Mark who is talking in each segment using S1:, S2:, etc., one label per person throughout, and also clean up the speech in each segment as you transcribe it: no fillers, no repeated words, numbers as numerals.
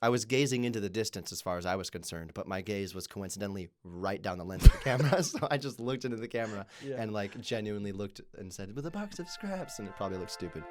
S1: I was gazing into the distance as far as I was concerned, but my gaze was coincidentally right down the lens of the camera. So I just looked into the camera and like genuinely looked and said, with a box of scraps, and it probably looked stupid.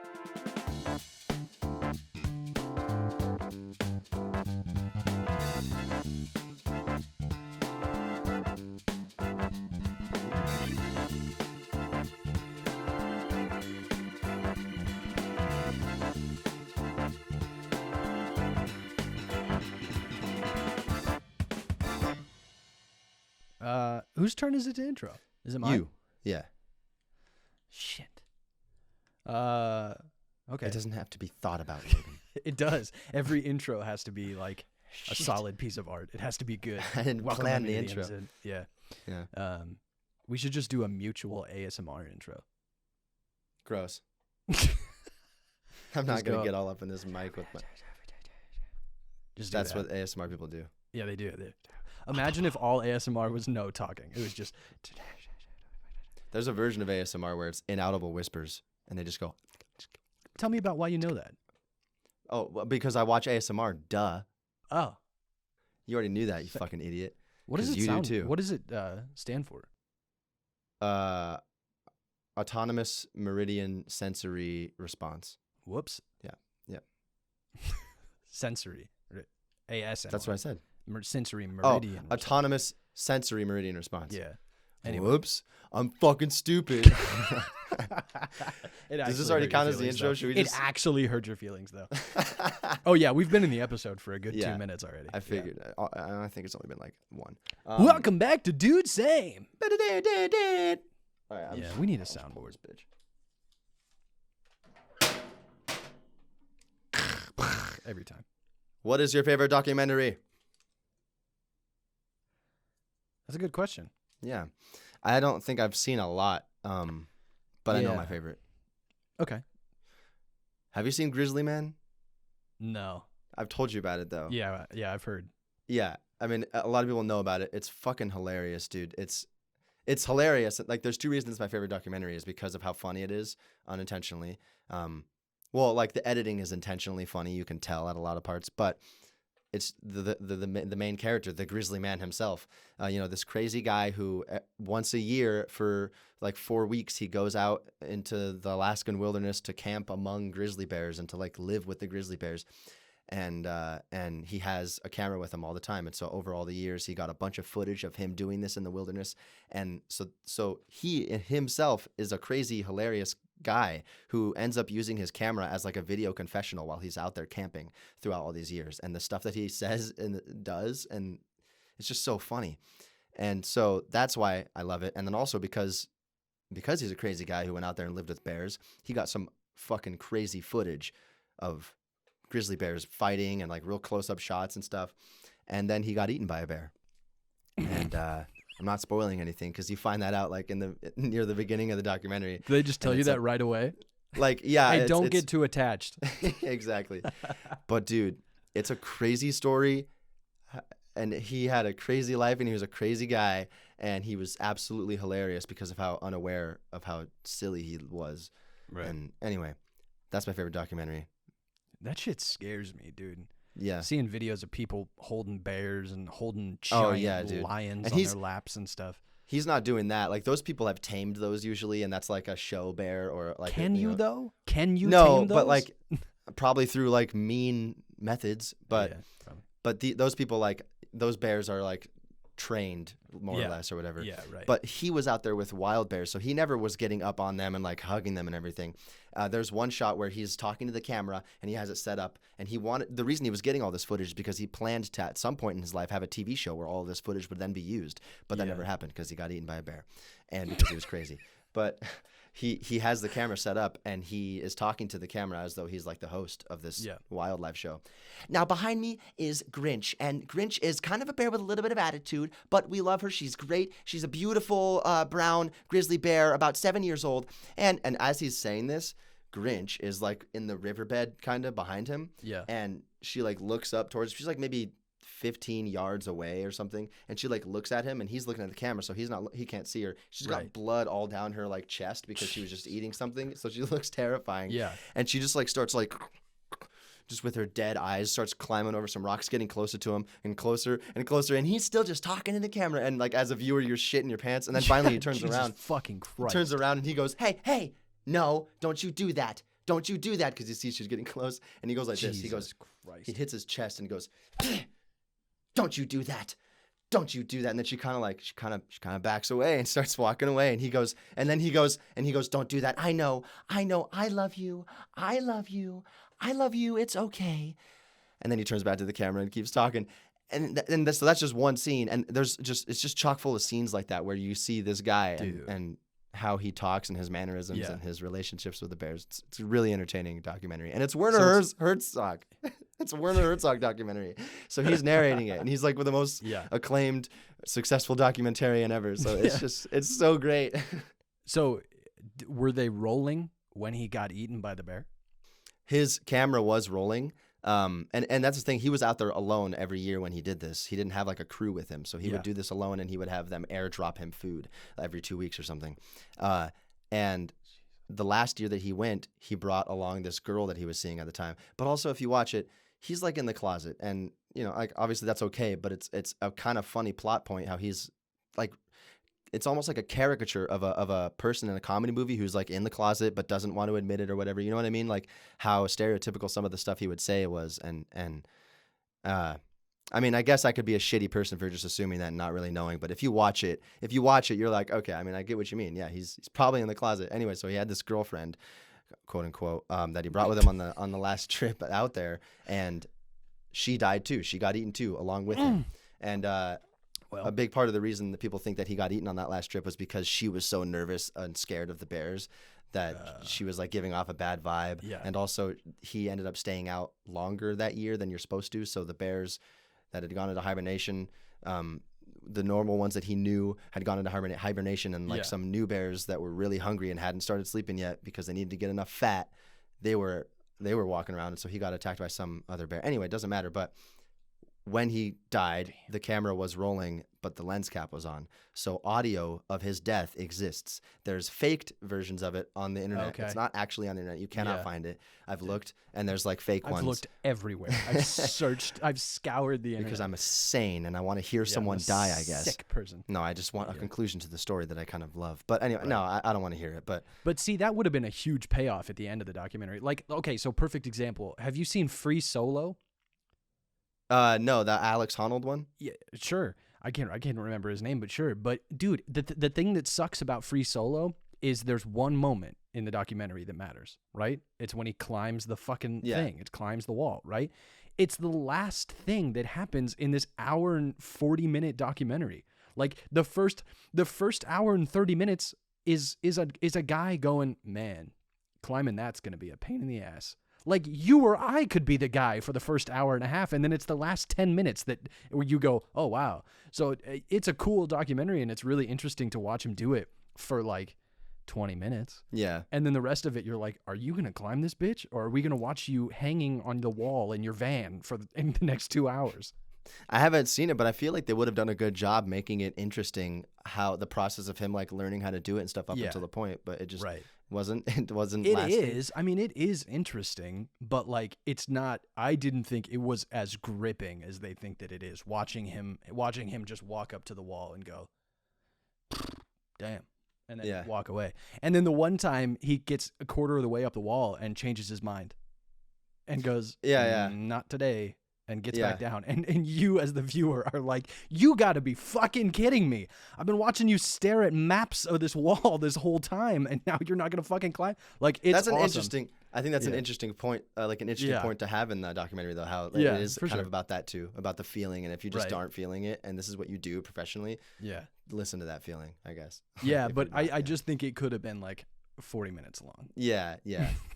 S2: Whose turn is it to intro? Is it mine?
S1: You. Yeah.
S2: Shit. Okay.
S1: It doesn't have to be thought about, Logan.
S2: It does. Every intro has to be like a solid piece of art. It has to be good.
S1: I didn't plan the intro.
S2: Yeah.
S1: Yeah.
S2: We should just do a mutual ASMR intro.
S1: Gross. I'm not going to get all up in this mic with my... That's what ASMR people do.
S2: Yeah, they do. Imagine if all ASMR was no talking. It was just...
S1: There's a version of ASMR where it's inaudible whispers, and they just go...
S2: Tell me about why you know that.
S1: Oh, well, because I watch ASMR, duh.
S2: Oh.
S1: You already knew that, you fucking idiot.
S2: What does it
S1: you
S2: sound?
S1: do too.
S2: What does it stand for?
S1: Autonomous Meridian Sensory Response.
S2: Whoops.
S1: Yeah.
S2: Sensory. ASMR.
S1: That's what I said.
S2: Sensory Meridian.
S1: Autonomous Sensory Meridian Response.
S2: Yeah. Anyway.
S1: Whoops. I'm fucking stupid.
S2: Does
S1: this already count as the intro? Should we
S2: It actually hurt your feelings, though. Oh, yeah. We've been in the episode for a good 2 minutes already.
S1: I figured. Yeah. I think it's only been like one.
S2: Welcome back to Dude Same.
S1: All right,
S2: we need a soundboard. Bitch. Every time.
S1: What is your favorite documentary?
S2: That's a good question.
S1: Yeah. I don't think I've seen a lot, but I know my favorite.
S2: Okay.
S1: Have you seen Grizzly Man?
S2: No.
S1: I've told you about it, though.
S2: Yeah, I've heard.
S1: Yeah. I mean, a lot of people know about it. It's fucking hilarious, dude. It's hilarious. Like, there's two reasons it's my favorite documentary is because of how funny it is, unintentionally. Well, like, the editing is intentionally funny. You can tell at a lot of parts, but it's the main character, the Grizzly Man himself. This crazy guy who once a year for like 4 weeks, he goes out into the Alaskan wilderness to camp among grizzly bears and to like live with the grizzly bears. And he has a camera with him all the time. And so over all the years, he got a bunch of footage of him doing this in the wilderness. And so he himself is a crazy, hilarious guy who ends up using his camera as like a video confessional while he's out there camping throughout all these years. And the stuff that he says and does, and it's just so funny. And so that's why I love it. And then also because he's a crazy guy who went out there and lived with bears, he got some fucking crazy footage of grizzly bears fighting and like real close-up shots and stuff. And then he got eaten by a bear. And I'm not spoiling anything because you find that out like near the beginning of the documentary.
S2: Do they just tell you that right away?
S1: Like, yeah.
S2: Hey, don't get too attached.
S1: Exactly. But dude, it's a crazy story. And he had a crazy life and he was a crazy guy. And he was absolutely hilarious because of how unaware of how silly he was. Right. And anyway, that's my favorite documentary.
S2: That shit scares me, dude.
S1: Yeah.
S2: Seeing videos of people holding bears and holding giant lions on their laps and stuff.
S1: He's not doing that. Like, those people have tamed those usually, and that's like a show bear or like.
S2: Can you though? Can you?
S1: No,
S2: tame those?
S1: But like, probably through like mean methods. But those people, like, those bears are like trained more or less or whatever.
S2: Yeah, right.
S1: But he was out there with wild bears, so he never was getting up on them and like hugging them and everything. There's one shot where he's talking to the camera and he has it set up, and the reason he was getting all this footage is because he planned to at some point in his life have a TV show where all of this footage would then be used, but that never happened because he got eaten by a bear and because he was crazy. But he has the camera set up and he is talking to the camera as though he's like the host of this wildlife show. Now behind me is Grinch, and Grinch is kind of a bear with a little bit of attitude, but we love her. She's great. She's a beautiful brown grizzly bear, about 7 years old. And as he's saying this, Grinch is like in the riverbed kind of behind him.
S2: Yeah.
S1: And she like looks up towards, she's like maybe 15 yards away or something, and she like looks at him and he's looking at the camera, so he can't see her. She's got blood all down her like chest because she was just eating something, so she looks terrifying.
S2: Yeah.
S1: And she just like starts like just with her dead eyes, starts climbing over some rocks, getting closer to him and closer and closer. And he's still just talking to the camera. And like as a viewer, you're shitting your pants. And then finally he turns
S2: Jesus
S1: around.
S2: Fucking Christ.
S1: He turns around and he goes, hey, no, don't you do that. Don't you do that. Because he sees she's getting close. And he goes like this. He goes,
S2: Christ.
S1: he hits his chest and goes, don't you do that. Don't you do that. And then she kind of backs away and starts walking away. And he goes, don't do that. I know. I love you. It's okay. And then he turns back to the camera and keeps talking. So that's just one scene. And it's just chock full of scenes like that where you see this guy and how he talks and his mannerisms and his relationships with the bears. It's a really entertaining documentary. And it's Werner Herzog. It's a Werner Herzog documentary. So he's narrating it. And he's like with the most acclaimed, successful documentarian ever. So it's so great.
S2: So were they rolling when he got eaten by the bear?
S1: His camera was rolling. And that's the thing. He was out there alone every year when he did this. He didn't have like a crew with him. So he would do this alone and he would have them airdrop him food every 2 weeks or something. And the last year that he went, he brought along this girl that he was seeing at the time. But also if you watch it, he's like in the closet and, you know, like obviously that's okay. But it's a kind of funny plot point how he's like, it's almost like a caricature of a person in a comedy movie who's like in the closet but doesn't want to admit it or whatever. You know what I mean? Like how stereotypical some of the stuff he would say was. And I mean, I guess I could be a shitty person for just assuming that and not really knowing. But if you watch it, you're like, okay, I mean, I get what you mean. Yeah, he's probably in the closet. Anyway, so he had this girlfriend, quote unquote, that he brought with him on the last trip out there. And she died too. She got eaten too, along with him. And a big part of the reason that people think that he got eaten on that last trip was because she was so nervous and scared of the bears that she was like giving off a bad vibe. Yeah. And also he ended up staying out longer that year than you're supposed to. So the bears that had gone into hibernation, the normal ones that he knew had gone into hibernation, and like some new bears that were really hungry and hadn't started sleeping yet because they needed to get enough fat, they were walking around, and so he got attacked by some other bear. Anyway, it doesn't matter, but when he died, the camera was rolling, but the lens cap was on. So audio of his death exists. There's faked versions of it on the internet. Okay. It's not actually on the internet. You cannot find it. I've looked, and there's like fake ones.
S2: I've looked everywhere. I've searced. I've scoured the internet.
S1: Because I'm sane, and I want to hear someone die, I guess.
S2: Sick person.
S1: No, I just want a conclusion to the story that I kind of love. But anyway, no, I don't want to hear it.
S2: But see, that would have been a huge payoff at the end of the documentary. Like, okay, so perfect example. Have you seen Free Solo?
S1: No, the Alex Honnold one?
S2: Yeah, sure. I can't remember his name, but sure. But dude, the thing that sucks about Free Solo is there's one moment in the documentary that matters, right? It's when he climbs the fucking thing. It climbs the wall, right? It's the last thing that happens in this hour and 40-minute documentary. Like the first hour and 30 minutes is a guy going, man, climbing that's gonna be a pain in the ass. Like you or I could be the guy for the first hour and a half, and then it's the last 10 minutes where you go, oh, wow. So it's a cool documentary, and it's really interesting to watch him do it for like 20 minutes.
S1: Yeah.
S2: And then the rest of it, you're like, are you going to climb this bitch? Or are we going to watch you hanging on the wall in your van in the next 2 hours?
S1: I haven't seen it, but I feel like they would have done a good job making it interesting, how the process of him like learning how to do it and stuff up until the point, but it just wasn't. It wasn't.
S2: It is. I mean, it is interesting, but like it's not. I didn't think it was as gripping as they think that it is. Watching him just walk up to the wall and go, damn, and then walk away. And then the one time he gets a quarter of the way up the wall and changes his mind, and goes, not today. And gets back down. And you as the viewer are like, you gotta be fucking kidding me. I've been watching you stare at maps of this wall this whole time, and now you're not gonna fucking climb. Like, it's
S1: that's an
S2: awesome.
S1: Interesting. I think that's an interesting point, like an interesting point to have in the documentary, though. How like, it is kind of about that too, about the feeling, and if you just aren't feeling it, and this is what you do professionally, listen to that feeling, I guess.
S2: Yeah, but I just think it could have been like 40 minutes long.
S1: Yeah,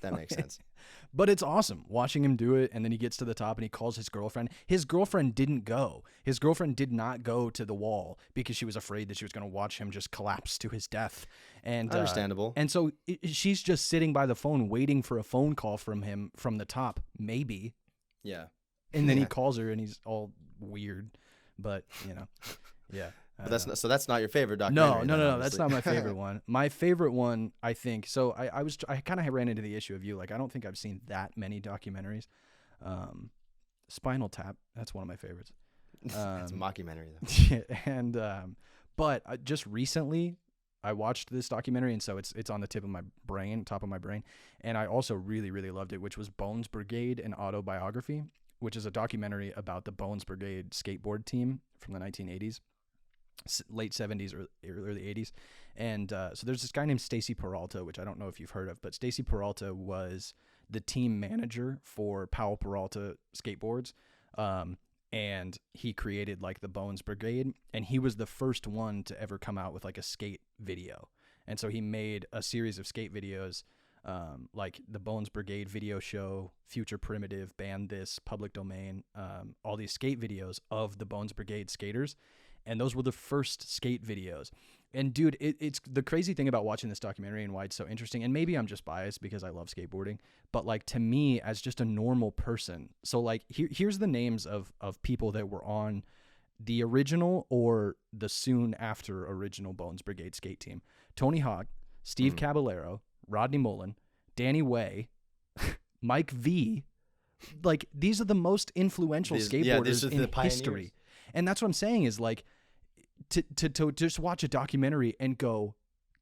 S1: that makes sense.
S2: But it's awesome watching him do it, and then he gets to the top and he calls his girlfriend. His girlfriend didn't go. His girlfriend did not go to the wall because she was afraid that she was going to watch him just collapse to his death. And
S1: understandable.
S2: And so she's just sitting by the phone waiting for a phone call from him from the top, maybe.
S1: Yeah.
S2: And then he calls her and he's all weird, but yeah.
S1: But that's not your favorite documentary.
S2: No, that's not my favorite one. My favorite one, I think. So I kind of ran into the issue of you. Like, I don't think I've seen that many documentaries. Spinal Tap. That's one of my favorites.
S1: It's a mockumentary though.
S2: And but just recently I watched this documentary, and so it's on the top of my brain, and I also really, really loved it, which was Bones Brigade, an autobiography, which is a documentary about the Bones Brigade skateboard team from the 1980s, late 70s or early 80s. And so there's this guy named Stacy Peralta, which I don't know if you've heard of, but Stacy Peralta was the team manager for Powell Peralta skateboards. And he created like the Bones Brigade, and he was the first one to ever come out with like a skate video. And so he made a series of skate videos, like the Bones Brigade video show, Future Primitive, Band This, Public Domain, all these skate videos of the Bones Brigade skaters. And those were the first skate videos. And dude, it's the crazy thing about watching this documentary and why it's so interesting. And maybe I'm just biased because I love skateboarding, but like to me as just a normal person. So like here's the names of people that were on the original or the soon after original Bones Brigade skate team: Tony Hawk, Steve Caballero, Rodney Mullen, Danny Way, Mike V. Like these are the most influential skateboarders in history. And that's what I'm saying is like, to just watch a documentary and go,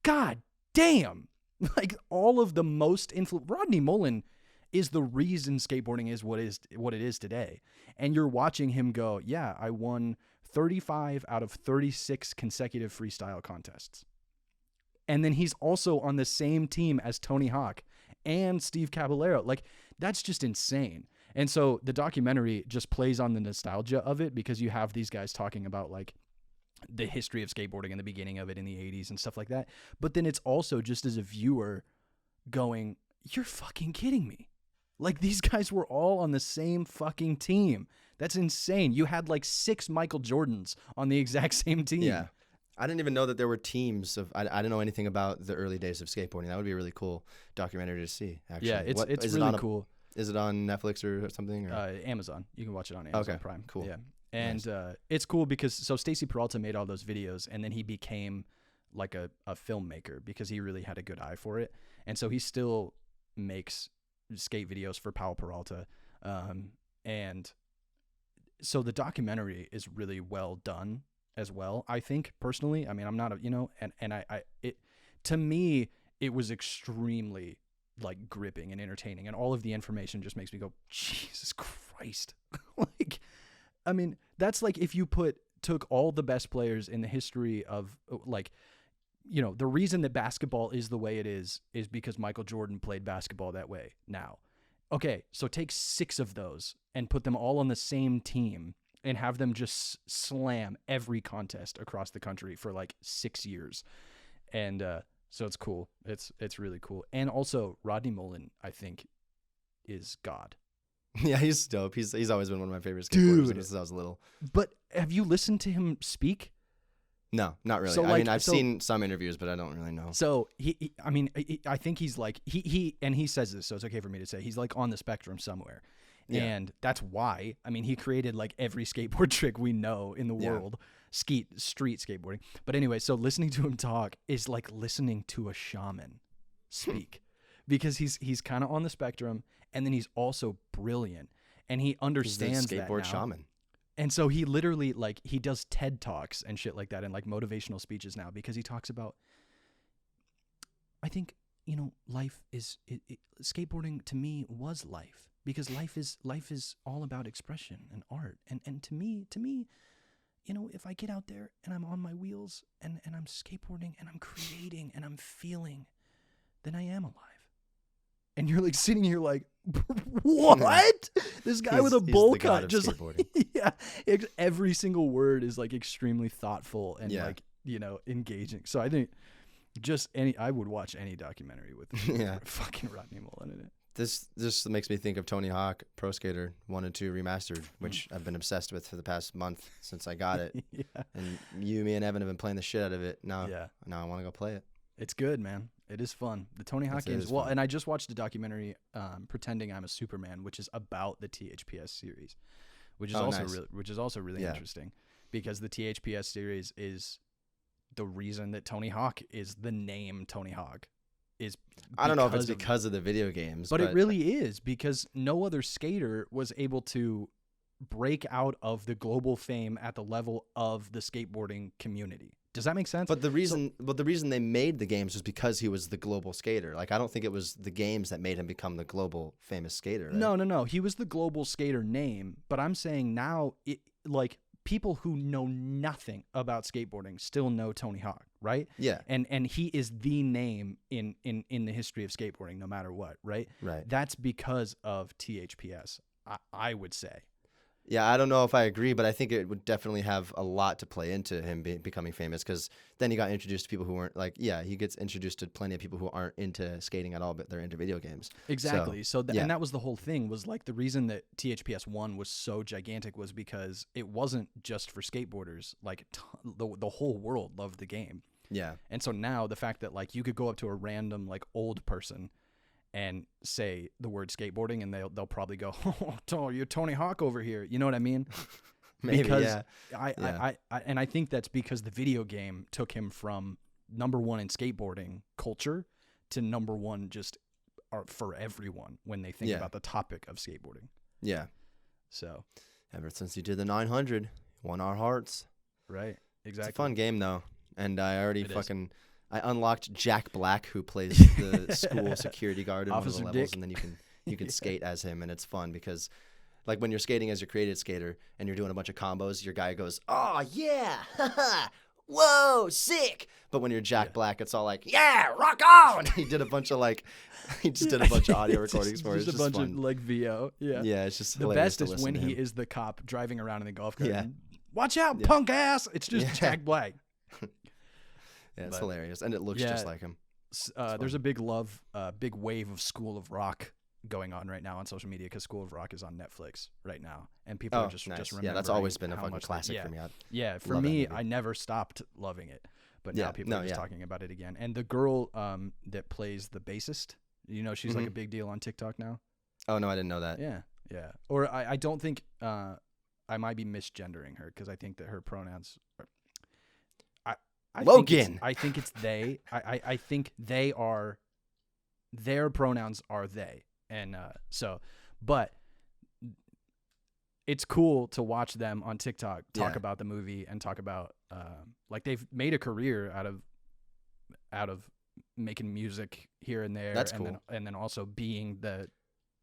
S2: God damn, like all of the most Rodney Mullen is the reason skateboarding is what it is today. And you're watching him go, yeah, I won 35 out of 36 consecutive freestyle contests. And then he's also on the same team as Tony Hawk and Steve Caballero. Like that's just insane. And so the documentary just plays on the nostalgia of it, because you have these guys talking about like the history of skateboarding and the beginning of it in the 80s and stuff like that. But then it's also just as a viewer going, you're fucking kidding me. Like these guys were all on the same fucking team. That's insane. You had like 6 Michael Jordans on the exact same team.
S1: Yeah. I didn't even know that there were teams of. I didn't know anything about the early days of skateboarding. That would be a really cool documentary to see. Actually,
S2: yeah, it's really cool.
S1: Is it on Netflix or something? Or?
S2: Amazon. You can watch it on Amazon Prime.
S1: Cool.
S2: Yeah, and
S1: nice.
S2: It's cool because Stacy Peralta made all those videos, and then he became like a filmmaker because he really had a good eye for it, and so he still makes skate videos for Powell Peralta, and so the documentary is really well done as well. I think personally, I mean, I'm not a and to me it was extremely like gripping and entertaining, and all of the information just makes me go, Jesus Christ. Like, I mean, that's like if you took all the best players in the history of like, the reason that basketball is the way it is because Michael Jordan played basketball that way now. Okay, so take 6 of those and put them all on the same team and have them just slam every contest across the country for like 6 years. And so it's cool. It's really cool. And also Rodney Mullen, I think, is God.
S1: Yeah, he's dope. He's always been one of my favorite skateboarders since I was little.
S2: But have you listened to him speak?
S1: No, not really.
S2: So,
S1: I mean, I've seen some interviews, but I don't really know.
S2: So I think he's like and he says this, so it's okay for me to say he's like on the spectrum somewhere. Yeah. And that's why, I mean, he created like every skateboard trick we know in the world, street skateboarding. But anyway, so listening to him talk is like listening to a shaman speak, because he's kind of on the spectrum, and then he's also brilliant, and he understands
S1: he's the skateboard
S2: that now.
S1: shaman.
S2: And so he literally like he does TED Talks and shit like that and like motivational speeches now, because he talks about, I think, life is skateboarding to me was life, because life is all about expression and art. And to me, if I get out there and I'm on my wheels and I'm skateboarding and I'm creating and I'm feeling, then I am alive. And you're like sitting here like, what? This guy with a bowl cut, just every single word is like extremely thoughtful and like, engaging. So I think I would watch any documentary with fucking Rodney Mullen in it.
S1: This just makes me think of Tony Hawk Pro Skater 1 and 2 Remastered, which I've been obsessed with for the past month since I got it. And me and Evan have been playing the shit out of it. Now I want to go play it.
S2: It's good, man. It is fun. The Tony Hawk games. Well, and I just watched a documentary, Pretending I'm a Superman, which is about the THPS series, which is also really interesting, because the THPS series is the reason that Tony Hawk is the name Tony Hawk. is
S1: I don't know if it's because of the video games,
S2: but it really is, because no other skater was able to break out of the global fame at the level of the skateboarding community. Does that make sense?
S1: But the reason they made the games was because he was the global skater. Like, I don't think it was the games that made him become the global famous skater. Right?
S2: No. He was the global skater name, but I'm saying now, like, people who know nothing about skateboarding still know Tony Hawk, right?
S1: Yeah.
S2: And he is the name in the history of skateboarding, no matter what, right?
S1: Right.
S2: That's because of THPS, I would say.
S1: Yeah, I don't know if I agree, but I think it would definitely have a lot to play into him becoming famous, because then he got introduced to people who weren't like, he gets introduced to plenty of people who aren't into skating at all, but they're into video games.
S2: Exactly. And that was the whole thing, was like the reason that THPS 1 was so gigantic was because it wasn't just for skateboarders. Like the whole world loved the game.
S1: Yeah.
S2: And so now the fact that like you could go up to a random like old person and say the word skateboarding, and they'll probably go, "Oh, you're Tony Hawk over here." You know what I mean?
S1: Maybe,
S2: because
S1: yeah.
S2: I think that's because the video game took him from number one in skateboarding culture to number one just for everyone when they think about the topic of skateboarding.
S1: Yeah.
S2: So
S1: ever since you did the 900, won our hearts.
S2: Right. Exactly.
S1: It's a fun game though, and I already I unlocked Jack Black, who plays the school security guard in
S2: Officer
S1: one of the levels,
S2: Dick.
S1: and then you can skate as him, and it's fun because, like, when you're skating as your created skater and you're doing a bunch of combos, your guy goes, "Oh yeah, whoa, sick!" But when you're Jack Black, it's all like, "Yeah, rock on!" He did a bunch of he just did a bunch of audio recordings for it.
S2: Just a bunch of like VO. Yeah.
S1: Yeah, it's just
S2: the best is when he is the cop driving around in the golf cart.
S1: Yeah.
S2: And, "Watch out, punk ass!" It's just Jack Black.
S1: Yeah, it's hilarious, and it looks just like him.
S2: There's a big wave of School of Rock going on right now on social media, because School of Rock is on Netflix right now, and people are just remembering.
S1: Yeah, that's always been a fucking classic for me.
S2: For me, I never stopped loving it, but now people are just talking about it again. And the girl that plays the bassist, she's like a big deal on TikTok now.
S1: Oh no, I didn't know that.
S2: Yeah. Or I don't think I might be misgendering her, because I think that her pronouns are,
S1: Logan.
S2: I think it's they. I think they are. Their pronouns are they, and but it's cool to watch them on TikTok talk about the movie and talk about like they've made a career out of making music here and there.
S1: That's
S2: and
S1: cool.
S2: Then also being the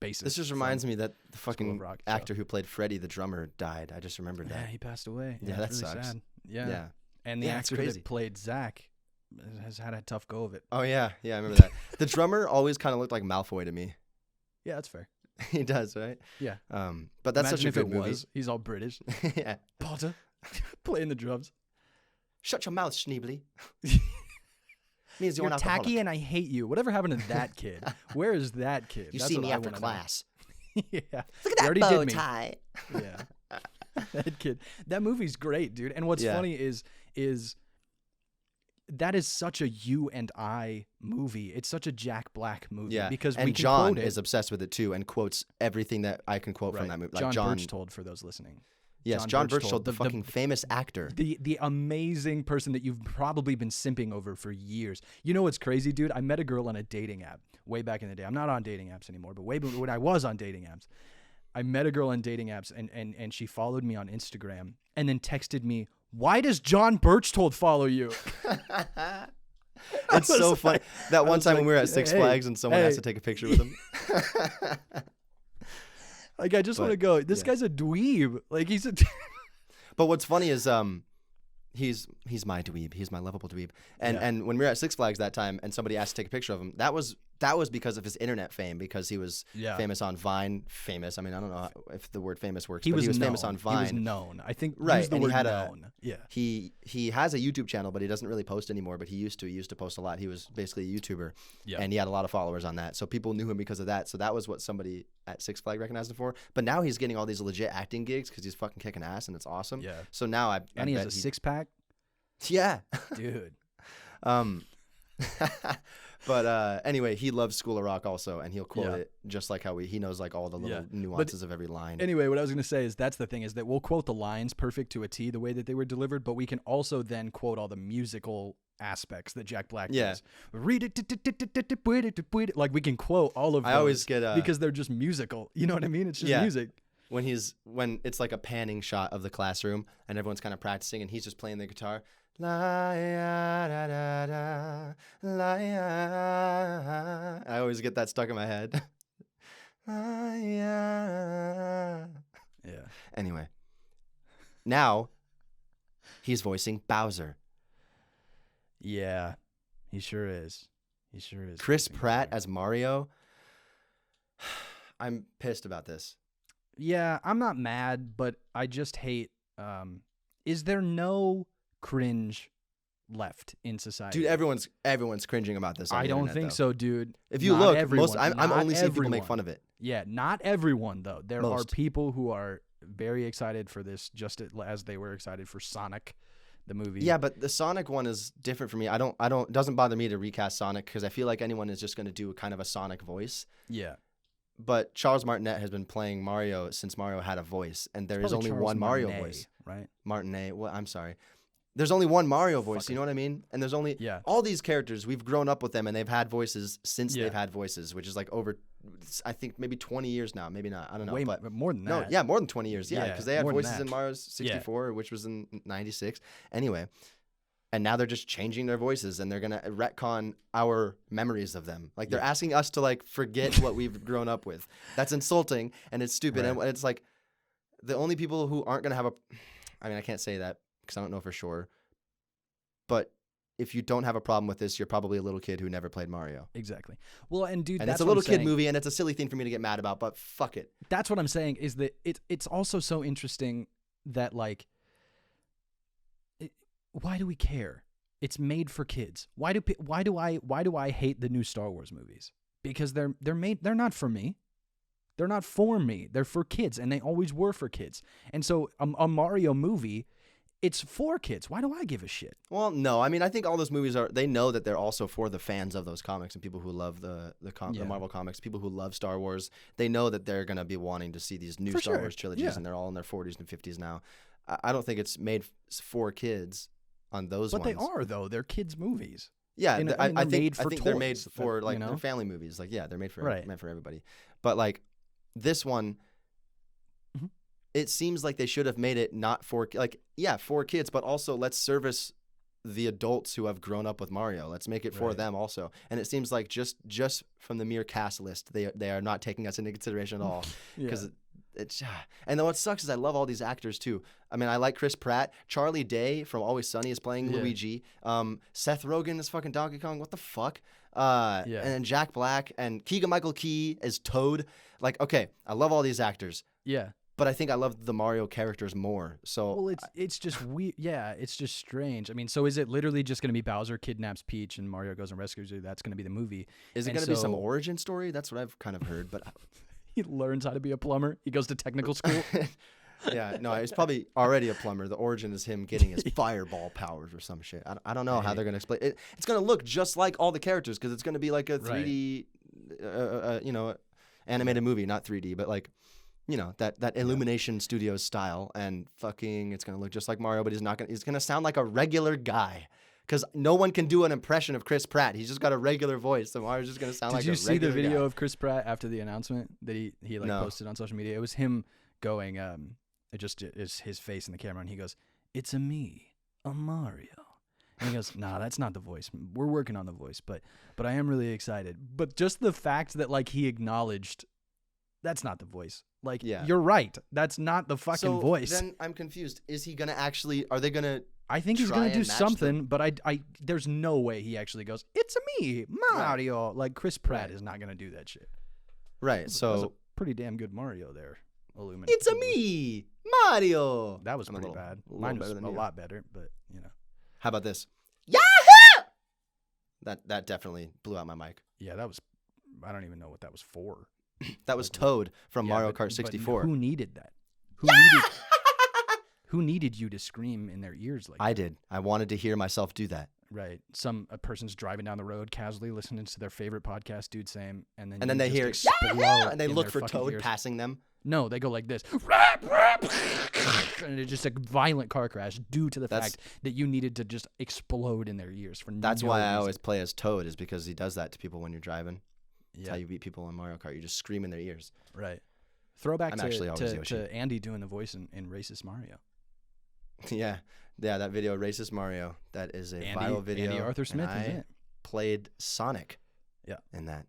S2: bassist.
S1: This just reminds me that the fucking
S2: Rock,
S1: actor who played Freddie the drummer died. I just remembered that.
S2: Yeah, he passed away.
S1: Yeah, that
S2: really
S1: sucks.
S2: sad. Yeah.
S1: Yeah.
S2: And the actor
S1: crazy.
S2: that played Zach has had a tough go of it.
S1: Oh yeah, I remember that. The drummer always kind of looked like Malfoy to me.
S2: Yeah, that's fair.
S1: He does, right?
S2: Yeah.
S1: But that's
S2: Imagine
S1: such a
S2: if
S1: good
S2: it
S1: movie.
S2: was. He's all British.
S1: Yeah.
S2: Potter playing the drums.
S1: Shut your mouth, Schneebly. Means
S2: You're tacky and I hate you. Whatever happened to that kid? Where is that kid?
S1: You
S2: That's
S1: see
S2: what
S1: me
S2: I
S1: after
S2: wanna know.
S1: class.
S2: Yeah.
S1: Look at that bow tie.
S2: Yeah. That kid. That movie's great, dude. And what's funny is that is such a you and I movie. It's such a Jack Black movie.
S1: Yeah,
S2: because
S1: and
S2: we can
S1: John
S2: quote it.
S1: is obsessed with it too, and quotes everything that I can quote from that movie. Like
S2: John Birchtold, for those listening.
S1: Yes, John Birchtold, the fucking famous actor.
S2: The amazing person that you've probably been simping over for years. You know what's crazy, dude? I met a girl on a dating app way back in the day. I'm not on dating apps anymore, but when I was on dating apps, I met a girl on dating apps, and she followed me on Instagram and then texted me, "Why does John Birchtold follow you?"
S1: It's so funny. That one time when we were at Six Flags and someone asked to take a picture with him.
S2: Like, I just want to go, this guy's a dweeb. Like, he's a...
S1: But what's funny is he's my dweeb. He's my lovable dweeb. And when we were at Six Flags that time and somebody asked to take a picture of him, that was because of his internet fame, because he was famous on Vine. Famous. I mean, I don't know if the word famous works, but he was famous on Vine.
S2: He was known. I think
S1: right.
S2: the
S1: And
S2: word
S1: he had
S2: known.
S1: He has a YouTube channel, but he doesn't really post anymore, but he used to post a lot. He was basically a YouTuber. Yeah. And he had a lot of followers on that. So people knew him because of that. So that was what somebody at Six Flags recognized him for. But now he's getting all these legit acting gigs because he's fucking kicking ass, and it's awesome.
S2: Yeah.
S1: So now
S2: he has a six-pack?
S1: Yeah.
S2: Dude.
S1: But anyway, he loves School of Rock also, and he'll quote
S2: Yeah.
S1: it just like how he knows like all the little
S2: Yeah.
S1: nuances of every line.
S2: Anyway, what I was going to say is that's the thing, is that we'll quote the lines perfect to a T the way that they were delivered, but we can also then quote all the musical aspects that Jack Black does. Read it. Like we can quote all of those.
S1: I always get
S2: because they're just musical. You know what I mean? It's just music.
S1: When it's like a panning shot of the classroom and everyone's kind of practicing and he's just playing the guitar. La, ya, da, da, da, la, ya. I always get that stuck in my head. La, ya.
S2: Yeah.
S1: Anyway, now he's voicing Bowser.
S2: Yeah, he sure is. He sure is.
S1: Chris Pratt as Mario. I'm pissed about this.
S2: Yeah, I'm not mad, but I just hate. Is there no cringe left in society?
S1: Dude, everyone's cringing about this. On
S2: I
S1: the
S2: don't
S1: internet,
S2: think
S1: though.
S2: so, dude.
S1: If you
S2: Not
S1: look,
S2: everyone,
S1: I'm
S2: not
S1: only seeing people make
S2: everyone.
S1: fun of it.
S2: Yeah, not everyone though. There are
S1: Most.
S2: people who are very excited for this, just as they were excited for Sonic, the movie.
S1: Yeah, but the Sonic one is different for me. It doesn't bother me to recast Sonic because I feel like anyone is just going to do kind of a Sonic voice.
S2: Yeah.
S1: But Charles Martinet has been playing Mario since Mario had a voice, and there is
S2: Probably
S1: only
S2: Charles
S1: one Mario
S2: Martinet,
S1: voice.
S2: right?
S1: Martinet. Well, I'm sorry. There's only one Mario voice. You know what I mean? And there's only all these characters. We've grown up with them, and they've had voices since they've had voices, which is like over, I think maybe 20 years now. Maybe not. I don't know.
S2: Way
S1: but
S2: more than that.
S1: No, yeah, more than 20 years. Yeah, because they had
S2: more than
S1: voices
S2: that.
S1: in Mario's 64, which was in 96. Anyway, and now they're just changing their voices, and they're gonna retcon our memories of them. Like they're asking us to like forget what we've grown up with. That's insulting and it's stupid. And it's like the only people who aren't gonna have a. I mean, I can't say that because I don't know for sure. But if you don't have a problem with this, you're probably a little kid who never played Mario.
S2: Exactly. Well, and dude,
S1: and
S2: that's
S1: it's a
S2: what
S1: little
S2: I'm
S1: kid
S2: saying.
S1: movie, and it's a silly thing for me to get mad about. But fuck it.
S2: That's what I'm saying is that it's also so interesting that like, why do we care? It's made for kids. Why do I hate the new Star Wars movies? Because they're not for me. They're not for me. They're for kids, and they always were for kids. And so a Mario movie, it's for kids. Why do I give a shit?
S1: Well, no. I mean, I think all those movies they know that they're also for the fans of those comics and people who love the Marvel comics, people who love Star Wars. They know that they're going to be wanting to see these new Star Wars trilogies, and they're all in their 40s and 50s now. I don't think it's made for kids on those ones.
S2: But they are, though. They're kids' movies.
S1: Yeah, I think they're made
S2: toys,
S1: for like
S2: you know?
S1: they're family movies. Like, yeah, they're made for meant for everybody. But like this one, it seems like they should have made it not for for kids, but also let's service the adults who have grown up with Mario. Let's make it for them also. And it seems like just from the mere cast list, they are not taking us into consideration at all because. It's and then what sucks is I love all these actors too. I mean, I like Chris Pratt. Charlie Day from Always Sunny is playing Luigi. Seth Rogen is fucking Donkey Kong. What the fuck? And then Jack Black and Keegan-Michael Key is Toad. Like, okay, I love all these actors.
S2: Yeah.
S1: But I think I love the Mario characters more. So
S2: well, it's just weird. Yeah, it's just strange. I mean, so is it literally just going to be Bowser kidnaps Peach and Mario goes and rescues her? That's going to be the movie.
S1: Is it going to be some origin story? That's what I've kind of heard. But
S2: he learns how to be a plumber. He goes to technical school.
S1: Yeah, no, he's probably already a plumber. The origin is him getting his fireball powers or some shit. I don't know how they're going to explain it. It's going to look just like all the characters because it's going to be like a 3D, animated movie, not 3D, but like, that Illumination Studios style, and fucking, it's going to look just like Mario, but he's going to sound like a regular guy. Because no one can do an impression of Chris Pratt. He's just got a regular voice. So Mario's just going to sound like a regular guy.
S2: Did you see the video of Chris Pratt after the announcement that he posted on social media? It was him going, it just is his face in the camera, and he goes, "It's a Mario." And he goes, "Nah, that's not the voice. We're working on the voice, but I am really excited." But just the fact that like he acknowledged that's not the voice. Like, you're right. That's not the fucking voice.
S1: Then I'm confused. Is he going to actually, are they going to
S2: I think he's going to do something, but I there's no way he actually goes, "It's me, Mario." Right. Like, Chris Pratt is not going to do that shit.
S1: Right. So
S2: that was a pretty damn good Mario there. Illuminate.
S1: It's a me, Mario.
S2: That was pretty bad. Mine was a lot better, but
S1: How about this? Yahoo! That definitely blew out my mic.
S2: Yeah, that was. I don't even know what that was for.
S1: That was Toad from Mario Kart 64.
S2: But who needed that? Who needed you to scream in their ears like that?
S1: I did. I wanted to hear myself do that.
S2: Right. A person's driving down the road casually listening to their favorite podcast, dude, same. And then
S1: they
S2: just
S1: hear
S2: explode
S1: and they
S2: in
S1: look
S2: their
S1: for
S2: fucking
S1: Toad
S2: ears.
S1: passing them.
S2: No, they go like this. And it's just a violent car crash due to the fact that you needed to just explode in their ears for
S1: That's
S2: no
S1: why
S2: reason.
S1: I always play as Toad, is because he does that to people when you're driving. That's
S2: Yeah.
S1: how you beat people in Mario Kart. You just scream in their ears.
S2: Right. Throwback
S1: I'm actually always Yoshi.
S2: to Andy doing the voice in Racist Mario.
S1: Yeah, that video, Racist Mario, that is a viral video.
S2: Andy Arthur Smith
S1: and
S2: is in it.
S1: Played Sonic.
S2: Yeah.
S1: In that.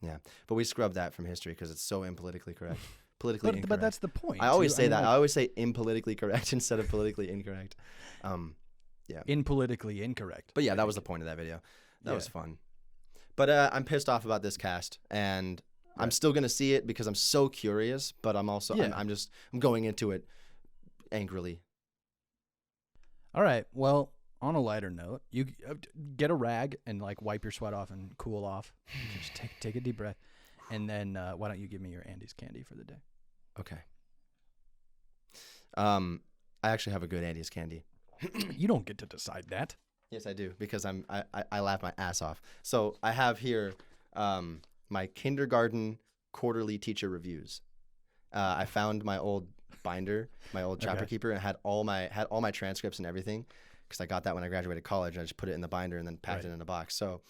S1: Yeah, but we scrubbed that from history because it's so impolitically correct. Politically incorrect.
S2: But that's the point.
S1: I always say that.
S2: Like,
S1: I always say impolitically correct instead of politically incorrect. Yeah.
S2: Impolitically incorrect.
S1: But yeah, that was the point of that video. That was fun. But I'm pissed off about this cast, and I'm still gonna see it because I'm so curious. But I'm also I'm going into it angrily. All
S2: right. Well, on a lighter note, you get a rag and like wipe your sweat off and cool off. Just take a deep breath, and then why don't you give me your Andy's candy for the day?
S1: Okay. I actually have a good Andy's candy.
S2: You don't get to decide that.
S1: Yes, I do, because I laugh my ass off. So I have here my kindergarten quarterly teacher reviews. I found my old binder, my old chapter keeper, and had all my transcripts and everything, because I got that when I graduated college. I just put it in the binder and then packed it in a box. So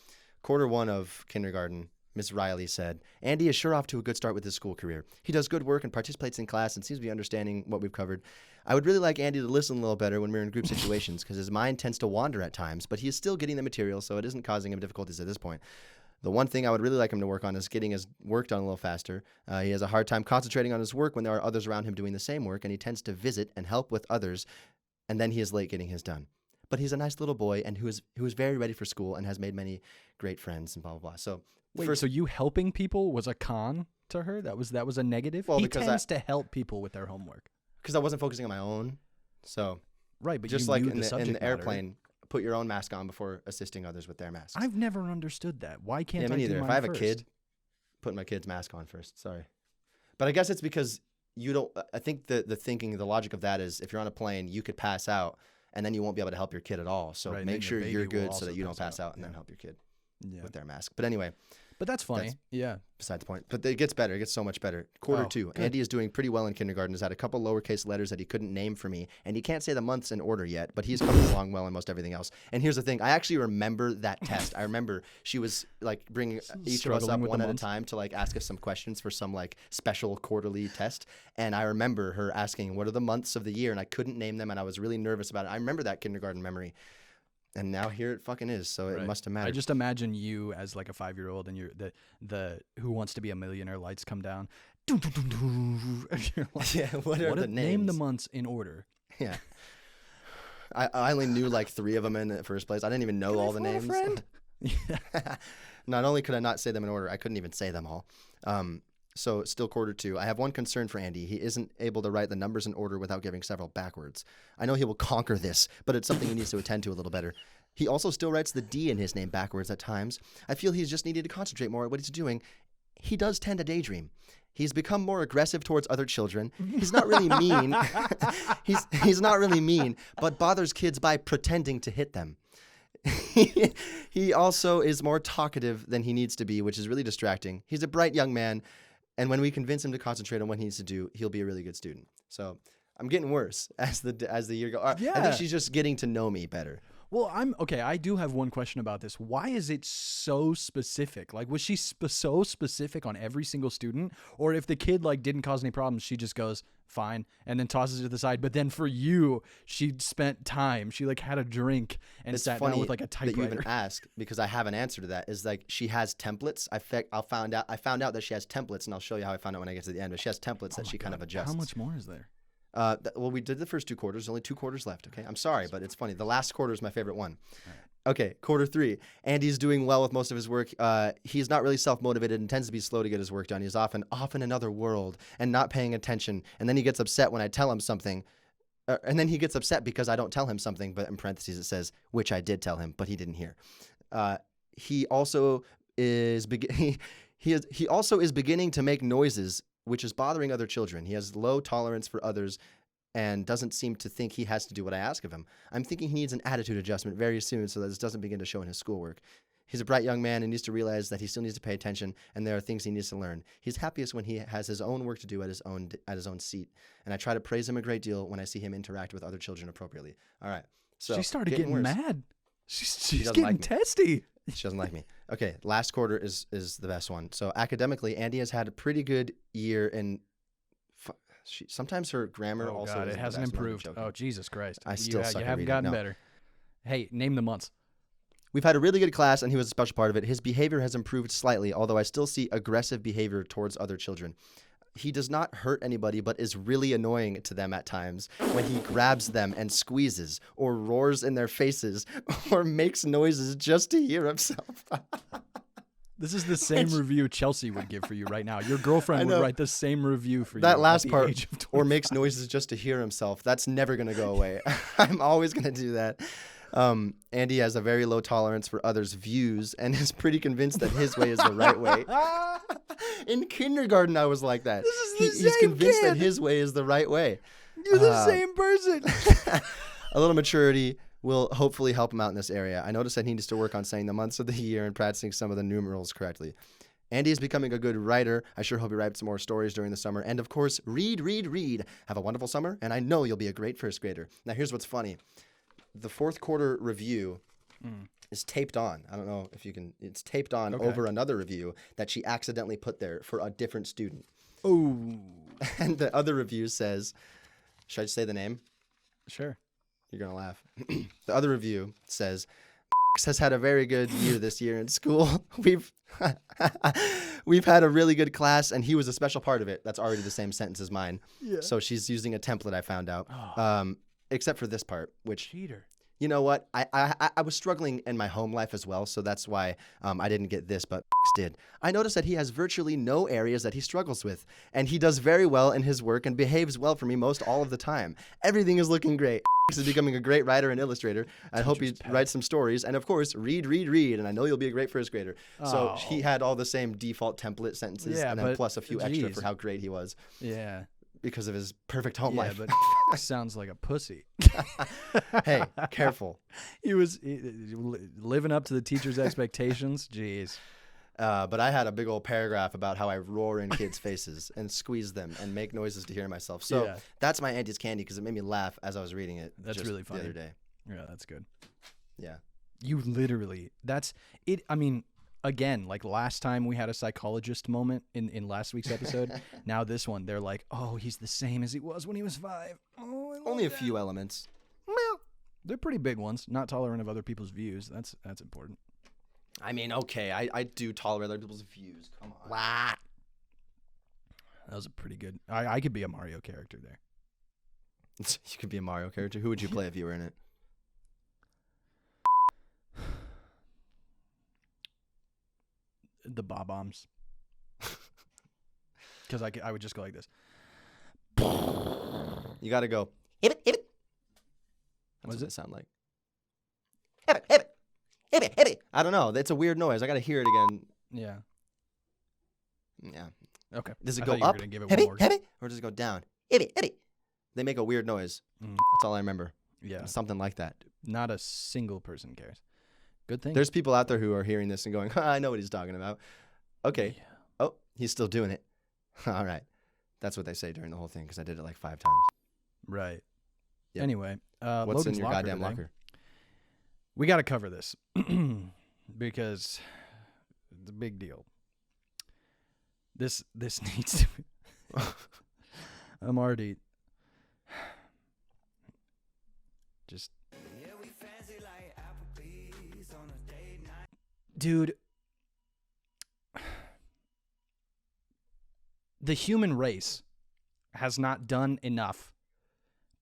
S1: quarter one of kindergarten, Miss Riley said, Andy is sure off to a good start with his school career. He does good work and participates in class and seems to be understanding what we've covered. I would really like Andy to listen a little better when we're in group situations, because his mind tends to wander at times, but he is still getting the material, so it isn't causing him difficulties at this point. The one thing I would really like him to work on is getting his work done a little faster. He has a hard time concentrating on his work when there are others around him doing the same work, and he tends to visit and help with others, and then he is late getting his done. But he's a nice little boy and who is very ready for school and has made many great friends and blah, blah, blah. So
S2: wait, so you helping people was a con to her? That was a negative?
S1: Well,
S2: he tends to help people with their homework.
S1: Because I wasn't focusing on my own. So
S2: right, but
S1: just
S2: you
S1: like
S2: knew
S1: in the airplane,
S2: matter.
S1: Put your own mask on before assisting others with their masks.
S2: I've never understood that. Why can't
S1: me
S2: I
S1: neither.
S2: do
S1: If
S2: mine
S1: I have
S2: first?
S1: a kid, put my kid's mask on first. Sorry. But I guess it's because you don't. I think the logic of that is if you're on a plane, you could pass out and then you won't be able to help your kid at all. So make sure you're good so that you don't pass out and then help your kid with their mask. But anyway.
S2: But that's funny.
S1: Besides the point. But it gets better. It gets so much better. Quarter two. Good. Andy is doing pretty well in kindergarten. Has had a couple lowercase letters that he couldn't name for me. And he can't say the months in order yet, but he's coming along well in most everything else. And here's the thing. I actually remember that test. I remember she was like bringing each of us up one at a time to like ask us some questions for some like special quarterly test. And I remember her asking, what are the months of the year? And I couldn't name them. And I was really nervous about it. I remember that kindergarten memory. And now here it fucking is, so it must have mattered.
S2: I just imagine you as like a 5-year-old, and you're the Who Wants to Be a Millionaire lights come down. And you're like,
S1: what are the names?
S2: Name the months in order.
S1: Yeah. I only knew like 3 of them in the first place. I didn't even know all the names. Not only could I not say them in order, I couldn't even say them all. So still quarter two. I have one concern for Andy. He isn't able to write the numbers in order without giving several backwards. I know he will conquer this, but it's something he needs to attend to a little better. He also still writes the D in his name backwards at times. I feel he's just needed to concentrate more on what he's doing. He does tend to daydream. He's become more aggressive towards other children. He's not really mean. He's not really mean, but bothers kids by pretending to hit them. He also is more talkative than he needs to be, which is really distracting. He's a bright young man. And when we convince him to concentrate on what he needs to do, he'll be a really good student. So I'm getting worse as the year goes. I think she's just getting to know me better.
S2: Well, I do have one question about this. Why is it so specific? Like, was she so specific on every single student? Or if the kid like didn't cause any problems, she just goes, fine, and then tosses it to the side. But then for you, she spent time. She like had a drink and sat down with like a typewriter.
S1: That you even ask, because I have an answer to that, is like she has templates. I found out that she has templates, and I'll show you how I found out when I get to the end. But she has templates that she kind of adjusts.
S2: How much more is there?
S1: Well, we did the first 2 quarters. There's only 2 quarters left, okay? I'm sorry, but it's funny. The last quarter is my favorite one. Okay, quarter 3. Andy's doing well with most of his work. He's not really self-motivated and tends to be slow to get his work done. He's often off in another world and not paying attention. And then he gets upset when I tell him something. And then he gets upset because I don't tell him something, but in parentheses it says, which I did tell him, but he didn't hear. He also is he also is beginning to make noises, which is bothering other children. He has low tolerance for others and doesn't seem to think he has to do what I ask of him. I'm thinking he needs an attitude adjustment very soon so that this doesn't begin to show in his schoolwork. He's a bright young man and needs to realize that he still needs to pay attention, and there are things he needs to learn. He's happiest when he has his own work to do at his own seat, and I try to praise him a great deal when I see him interact with other children appropriately. All right. So
S2: she started getting
S1: worse.
S2: mad. She's
S1: doesn't
S2: getting
S1: like me.
S2: testy.
S1: She doesn't like me. Okay, last quarter is the best one. So academically, Andy has had a pretty good year in. Sometimes her grammar
S2: Oh
S1: also
S2: God, it
S1: isn't the
S2: hasn't
S1: best. I'm
S2: improved.
S1: joking.
S2: Oh Jesus Christ!
S1: I still suck
S2: you
S1: at
S2: haven't
S1: reading.
S2: gotten
S1: No.
S2: better. Hey, name the months.
S1: We've had a really good class, and he was a special part of it. His behavior has improved slightly, although I still see aggressive behavior towards other children. He does not hurt anybody, but is really annoying to them at times when he grabs them and squeezes, or roars in their faces, or makes noises just to hear himself.
S2: This is the same review Chelsea would give for you right now. Your girlfriend would write the same review for you.
S1: That last
S2: at the
S1: part,
S2: age of
S1: or makes noises just to hear himself, that's never going to go away. I'm always going to do that. Andy has a very low tolerance for others' views and is pretty convinced that his way is the right way. In kindergarten, I was like that. He's convinced that his way is the right way.
S2: You're the same person.
S1: A little maturity will hopefully help him out in this area. I noticed that he needs to work on saying the months of the year and practicing some of the numerals correctly. Andy is becoming a good writer. I sure hope he writes some more stories during the summer. And of course, read. Have a wonderful summer, and I know you'll be a great first grader. Now, here's what's funny. The fourth quarter review is taped on. I don't know if you can. It's taped on over another review that she accidentally put there for a different student.
S2: Oh.
S1: And the other review says, should I say the name?
S2: Sure.
S1: You're going to laugh. The other review says, has had a very good year this year in school. We've had a really good class, and he was a special part of it. That's already the same sentence as mine. Yeah. So she's using a template I found out. Except for this part, which,
S2: cheater.
S1: You know what? I was struggling in my home life as well, so that's why I didn't get this, but did. I noticed that he has virtually no areas that he struggles with, and he does very well in his work and behaves well for me most all of the time. Everything is looking great. Is becoming a great writer and illustrator. I hope he writes some stories, and of course, read, and I know you'll be a great first grader. So he had all the same default template sentences, and then plus a few extra for how great he was.
S2: Yeah.
S1: Because of his perfect home life.
S2: But sounds like a pussy.
S1: Hey, careful.
S2: He was living up to the teacher's expectations. Jeez.
S1: But I had a big old paragraph about how I roar in kids' faces and squeeze them and make noises to hear myself. So that's my Auntie's candy because it made me laugh as I was reading it.
S2: That's really funny.
S1: The other day.
S2: Yeah, that's good.
S1: Yeah.
S2: You literally, that's it. I mean, again, like last time we had a psychologist moment in last week's episode. Now this one, they're like, oh, he's the same as he was when he was 5. Oh,
S1: only a few elements.
S2: Well, they're pretty big ones. Not tolerant of other people's views. That's important.
S1: I mean, okay, I do tolerate other people's views. Come on.
S2: That was a pretty good. I could be a Mario character there.
S1: You could be a Mario character. Who would you play if you were in it?
S2: The Bob-ombs. Because I would just go like this.
S1: You got to go. Hit it.
S2: What does it
S1: sound like? Hit it. I don't know. It's a weird noise. I got to hear it again.
S2: Yeah.
S1: Yeah.
S2: Okay.
S1: Does it go up? Give it heavy, or does it go down? Hit it. They make a weird noise. That's all I remember.
S2: Yeah.
S1: Something like that.
S2: Not a single person cares. Good thing.
S1: There's people out there who are hearing this and going, I know what he's talking about. Okay. Yeah. Oh, he's still doing it. All right. That's what they say during the whole thing because I did it like 5 times.
S2: Right.
S1: Yep.
S2: Anyway.
S1: What's
S2: Logan's
S1: in your goddamn locker?
S2: We got to cover this because it's a big deal. This needs to be. I'm already just. Dude, the human race has not done enough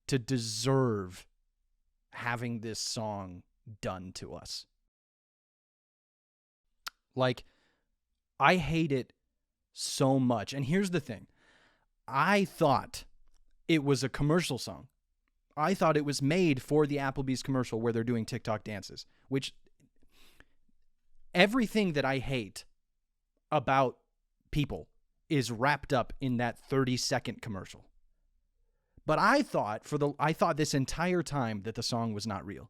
S2: to deserve having this song done to us. Like, I hate it so much. And here's the thing. I thought it was a commercial song. I thought it was made for the Applebees commercial where they're doing TikTok dances, which everything that I hate about people is wrapped up in that 30-second commercial. But I thought this entire time that the song was not real.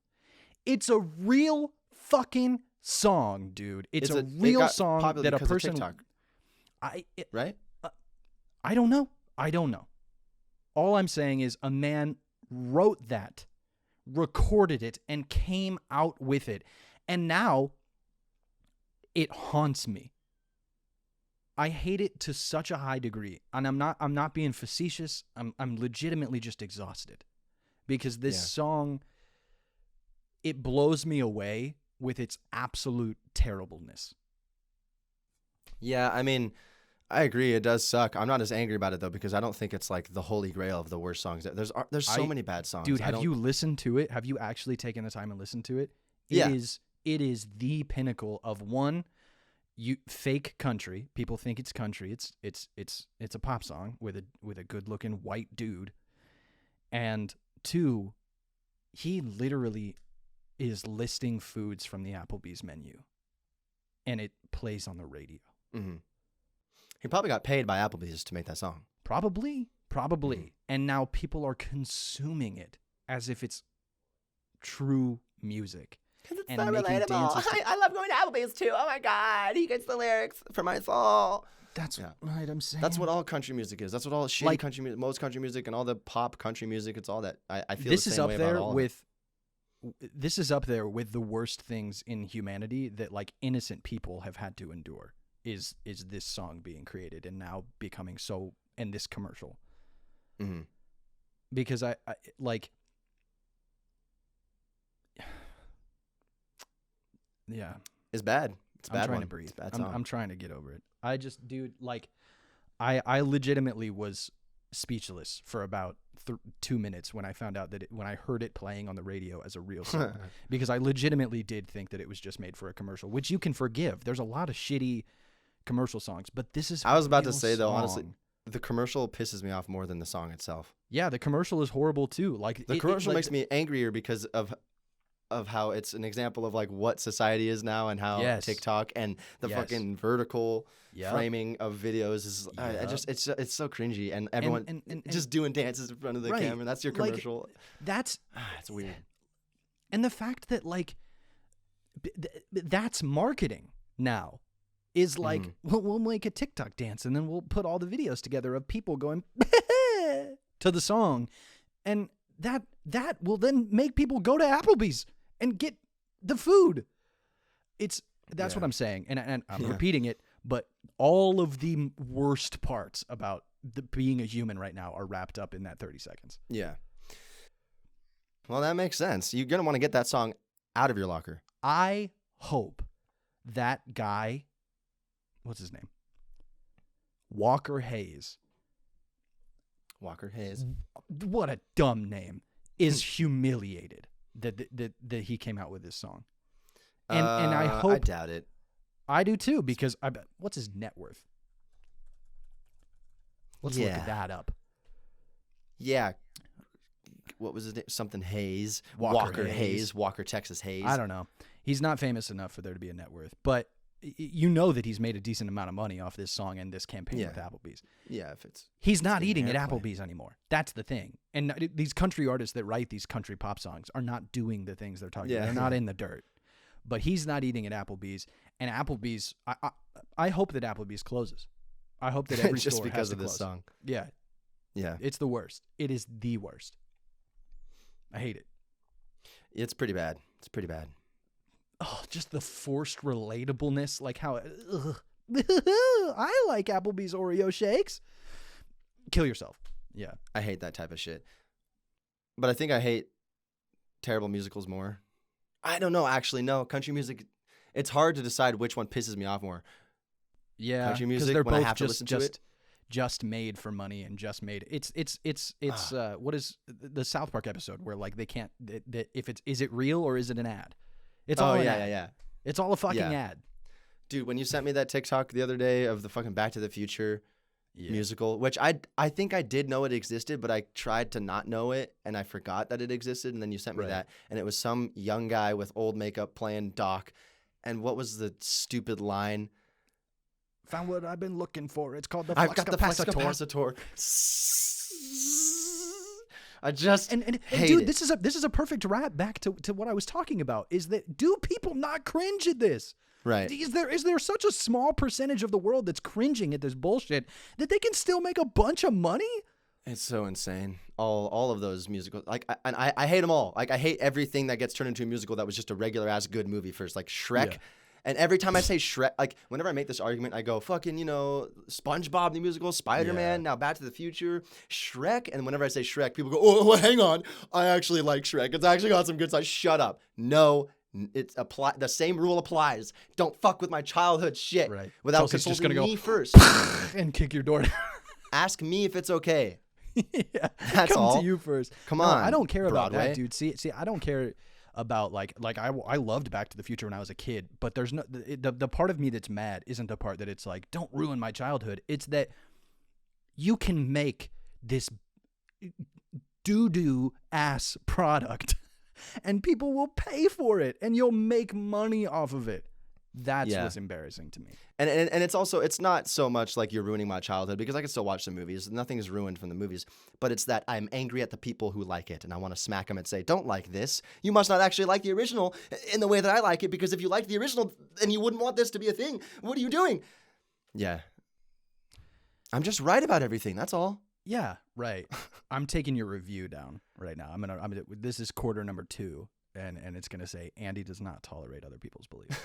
S2: It's a real fucking song, dude. It's a real song that a person.
S1: Right?
S2: I don't know. All I'm saying is a man wrote that, recorded it, and came out with it, and now it haunts me. I hate it to such a high degree, and I'm not being facetious. I'm legitimately just exhausted because this song, it blows me away with its absolute terribleness.
S1: Yeah, I mean, I agree. It does suck. I'm not as angry about it though because I don't think it's like the holy grail of the worst songs. There's so many bad songs.
S2: Dude, have you listened to it? Have you actually taken the time and listened to it? It is the pinnacle of one. Fake country. People think it's country. It's a pop song with a good looking white dude. And two, he literally is listing foods from the Applebees menu, and it plays on the radio.
S1: Mm-hmm. He probably got paid by Applebees to make that song.
S2: Probably. Mm-hmm. And now people are consuming it as if it's true music.
S1: Because it's so relatable. I love going to Applebee's too. Oh my God. He gets the lyrics for my soul.
S2: That's right, I'm saying.
S1: That's what all country music is. That's what all shitty country music, most country music and all the pop country music, it's all that. I feel this the same way about all of it.
S2: This is up there with the worst things in humanity that like innocent people have had to endure is this song being created and now becoming so, and this commercial.
S1: Mm-hmm.
S2: Because I like... Yeah.
S1: It's bad. It's bad.
S2: I'm trying to breathe. I'm trying to get over it. I just, dude, like, I legitimately was speechless for about 2 minutes when I found out that when I heard it playing on the radio as a real song, because I legitimately did think that it was just made for a commercial, which you can forgive. There's a lot of shitty commercial songs, but this is.
S1: I was about to say though, honestly, the commercial pisses me off more than the song itself.
S2: Yeah, the commercial is horrible too. Like
S1: the commercial makes me angrier because of how it's an example of like what society is now and how TikTok and the fucking vertical framing of videos is. It's so cringy and everyone and just doing dances in front of the camera. That's your commercial.
S2: That's
S1: it's weird.
S2: And the fact that like that's marketing now is like we'll make a TikTok dance and then we'll put all the videos together of people going to the song, and that will then make people go to Applebee's and get the food. That's what I'm saying, and I'm repeating it, but all of the worst parts about being a human right now are wrapped up in that 30 seconds.
S1: Yeah. Well, that makes sense. You're gonna want to get that song out of your locker.
S2: I hope that guy, what's his name? Walker Hayes. What a dumb name. Is humiliated that he came out with this song. And I hope.
S1: I doubt it.
S2: I do too, because I bet. What's his net worth? Let's look that up.
S1: Yeah. What was his name? Something Hayes. Walker Hayes. Walker, Texas Hayes.
S2: I don't know. He's not famous enough for there to be a net worth, but you know that he's made a decent amount of money off this song and this campaign with Applebee's.
S1: Yeah,
S2: he's not eating at Applebee's anymore. That's the thing. And these country artists that write these country pop songs are not doing the things they're talking about. They're not in the dirt. But he's not eating at Applebee's, and Applebee's. I hope that Applebee's closes. I hope that every
S1: just
S2: store
S1: because
S2: has to
S1: of this
S2: close.
S1: song.
S2: Yeah. It's the worst. It is the worst. I hate it.
S1: It's pretty bad.
S2: Oh, just the forced relatableness, like how I like Applebee's Oreo shakes. Kill yourself. Yeah.
S1: I hate that type of shit. But I think I hate terrible musicals more. I don't know, actually. No, country music, it's hard to decide which one pisses me off more.
S2: Yeah,
S1: country music
S2: they're
S1: when
S2: both
S1: I have to listen to it.
S2: Just made for money and just made. It's what is the South Park episode where like they can't if is it real or is it an ad? It's all an ad. It's all a fucking ad.
S1: Dude, when you sent me that TikTok the other day of the fucking Back to the Future musical, which I think I did know it existed, but I tried to not know it and I forgot that it existed, and then you sent me that, and it was some young guy with old makeup playing Doc, and what was the stupid line?
S2: Found what I've been looking for. It's called the
S1: I've got the Flex Capacitor. I just
S2: and
S1: hate
S2: dude,
S1: it.
S2: this is a perfect wrap back to what I was talking about. Is that, do people not cringe at this?
S1: Right.
S2: Is there such a small percentage of the world that's cringing at this bullshit that they can still make a bunch of money?
S1: It's so insane. All of those musicals, like, I hate them all. Like, I hate everything that gets turned into a musical that was just a regular ass good movie first, like Shrek.
S2: Yeah.
S1: And every time I say Shrek, like, whenever I make this argument, I go, fucking, SpongeBob the musical, Spider-Man, now Back to the Future, Shrek. And whenever I say Shrek, people go, oh, well, hang on, I actually like Shrek. It's actually got some good stuff. Shut up. No. The same rule applies. Don't fuck with my childhood shit without
S2: Chelsea's just
S1: consulting
S2: gonna
S1: me
S2: go
S1: first.
S2: and kick your door down.
S1: Ask me if it's okay.
S2: Yeah,
S1: That's
S2: come
S1: all.
S2: to you first.
S1: Come
S2: No,
S1: on,
S2: I don't care about
S1: Broadway.
S2: that, dude. See, I don't care about like I loved Back to the Future when I was a kid, but there's no the part of me that's mad isn't the part that it's like, don't ruin my childhood. It's that you can make this doo-doo ass product and people will pay for it and you'll make money off of it. That's what's embarrassing to me.
S1: And it's also, it's not so much like you're ruining my childhood, because I can still watch the movies. Nothing is ruined from the movies. But it's that I'm angry at the people who like it, and I want to smack them and say, don't like this. You must not actually like the original in the way that I like it, because if you liked the original, then you wouldn't want this to be a thing. What are you doing? Yeah. I'm just right about everything. That's all.
S2: Yeah, right. I'm taking your review down right now. This is quarter number 2. And it's going to say, Andy does not tolerate other people's beliefs.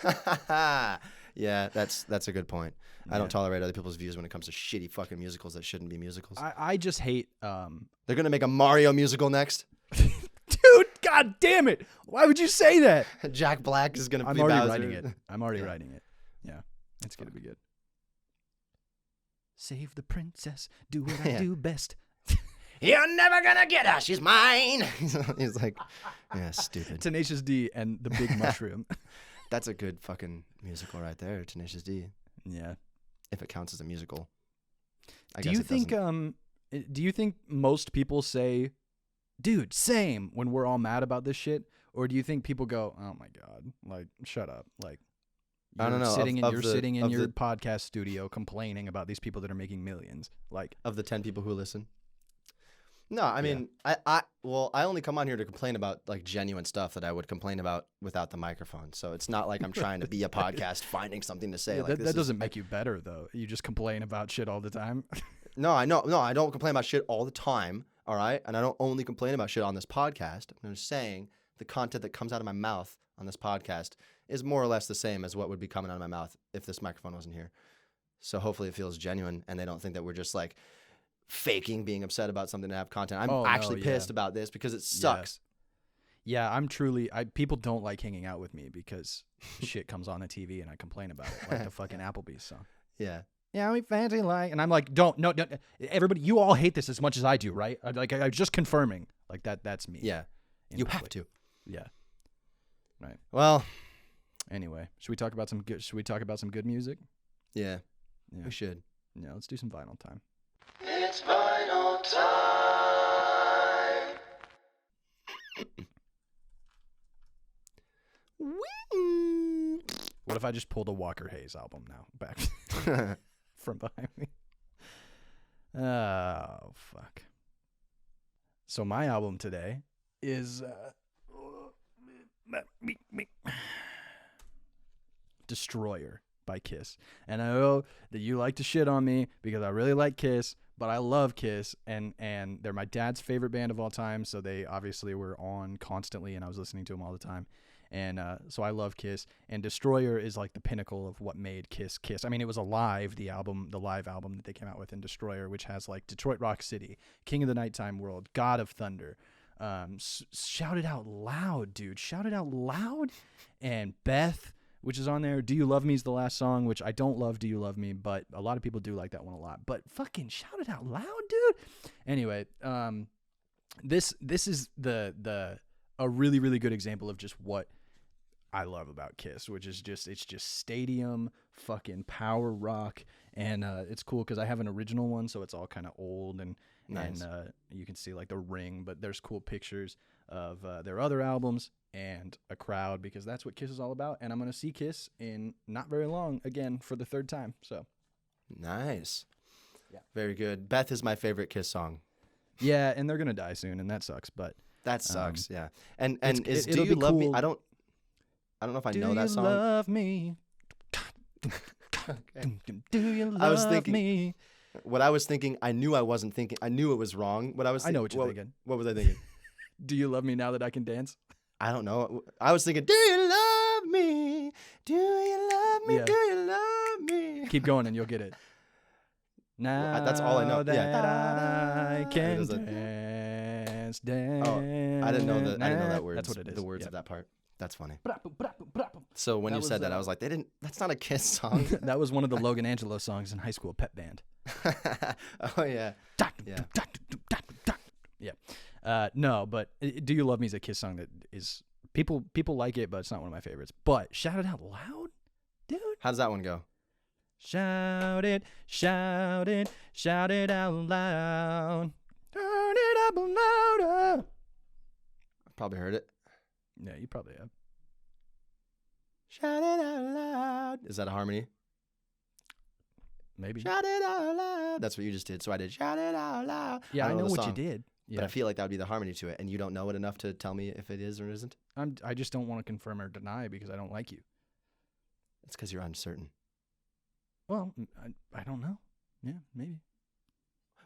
S1: Yeah, that's a good point. I don't tolerate other people's views when it comes to shitty fucking musicals that shouldn't be musicals.
S2: I just hate...
S1: They're going to make a Mario musical next.
S2: Dude, god damn it. Why would you say that?
S1: Jack Black is going to be
S2: I'm already
S1: Bowser.
S2: writing it. I'm already writing it. Yeah, it's going to be good. Save the princess. Do what I do best.
S1: You're never gonna get her. She's mine. He's like, yeah, stupid.
S2: Tenacious D and the Big Mushroom.
S1: That's a good fucking musical right there, Tenacious D.
S2: Yeah.
S1: If it counts as a musical.
S2: Do you think most people say, dude, same, when we're all mad about this shit? Or do you think people go, oh my God, like, shut up. Like,
S1: I don't know.
S2: Sitting in your podcast studio complaining about these people that are making millions. Like,
S1: of the 10 people who listen? No, I mean, I only come on here to complain about like genuine stuff that I would complain about without the microphone. So it's not like I'm trying to be a podcast finding something to say.
S2: Yeah,
S1: like
S2: that doesn't make you better though. You just complain about shit all the time.
S1: No, I know. No, I don't complain about shit all the time. All right, and I don't only complain about shit on this podcast. I'm just saying the content that comes out of my mouth on this podcast is more or less the same as what would be coming out of my mouth if this microphone wasn't here. So hopefully it feels genuine, and they don't think that we're just like faking being upset about something to have content. I'm actually pissed about this because it sucks.
S2: Yeah, people don't like hanging out with me because shit comes on the TV and I complain about it, like the fucking Applebees song.
S1: Yeah.
S2: Yeah, we fancy like, and I'm like, don't, everybody, you all hate this as much as I do, right? I'm just confirming, like that's me.
S1: Yeah, you have to.
S2: Yeah. Right.
S1: Well,
S2: anyway, should we talk about some good music?
S1: Yeah, we should.
S2: Yeah, let's do some vinyl time.
S1: It's vinyl time.
S2: What if I just pulled a Walker Hayes album now back from behind me? Oh, fuck. So my album today is Destroyer by Kiss. And I know that you like to shit on me because I really like Kiss, but I love Kiss, and they're my dad's favorite band of all time, so they obviously were on constantly, and I was listening to them all the time. And so I love Kiss, and Destroyer is like the pinnacle of what made Kiss Kiss. I mean, it was the live album that they came out with in Destroyer, which has like Detroit Rock City, King of the Nighttime World, God of Thunder, Shout It Out Loud, dude, Shout It Out Loud, and Beth, which is on there. Do You Love Me is the last song, which I don't love Do You Love Me, but a lot of people do like that one a lot. But fucking Shout It Out Loud, dude. Anyway, this is a really, really good example of just what I love about Kiss, which is it's just stadium fucking power rock, and it's cool because I have an original one, so it's all kind of old and nice. And you can see like the ring, but there's cool pictures of their other albums and a crowd, because that's what Kiss is all about. And I'm gonna see Kiss in not very long again for the third time. So
S1: nice,
S2: yeah,
S1: very good. Beth is my favorite Kiss song.
S2: Yeah, and they're gonna die soon, and that sucks. But
S1: That sucks. Yeah. And
S2: it's-
S1: Do
S2: it'll
S1: You
S2: be
S1: Love Me?
S2: cool.
S1: I don't know if I
S2: do
S1: know that
S2: you
S1: song.
S2: love me?
S1: Okay.
S2: Do you love
S1: I was thinking-
S2: me?
S1: What I was thinking, I knew I wasn't thinking. I knew it was wrong. What I was
S2: I know
S1: thinking,
S2: what you're thinking.
S1: What was I thinking?
S2: Do you love me now that I can dance?
S1: I don't know. I was thinking, do you love me? Do you love me?
S2: Yeah.
S1: Do you love me?
S2: Keep going and you'll get it. Now
S1: that's all I know.
S2: that
S1: Yeah.
S2: I can
S1: There's a-
S2: dance.
S1: Oh, I didn't know that. I didn't know that word.
S2: That's what it is.
S1: The words
S2: Yeah.
S1: of that part. That's funny. So when
S2: That
S1: you said
S2: was,
S1: that, I was like, that's not a Kiss song.
S2: That was one of the Logan Angelo songs in high school pep band.
S1: Oh yeah. Yeah.
S2: Yeah. No, but Do You Love Me is a Kiss song that is people like it, but it's not one of my favorites. But shout it out loud, dude.
S1: How does that one go?
S2: Shout it, shout it, shout it out loud. Turn it up louder.
S1: I've probably heard it.
S2: Yeah, you probably have.
S1: Shout it out loud. Is that a harmony?
S2: Maybe.
S1: Shout it out loud. That's what you just did. So I did shout it out loud.
S2: Yeah, I
S1: don't
S2: know
S1: the
S2: what you
S1: song,
S2: did. Yeah,
S1: But I feel like that would be the harmony to it, and you don't know it enough to tell me if it is or isn't.
S2: I just don't want to confirm or deny because I don't like you.
S1: It's because you're uncertain.
S2: Well, I don't know. Yeah, maybe.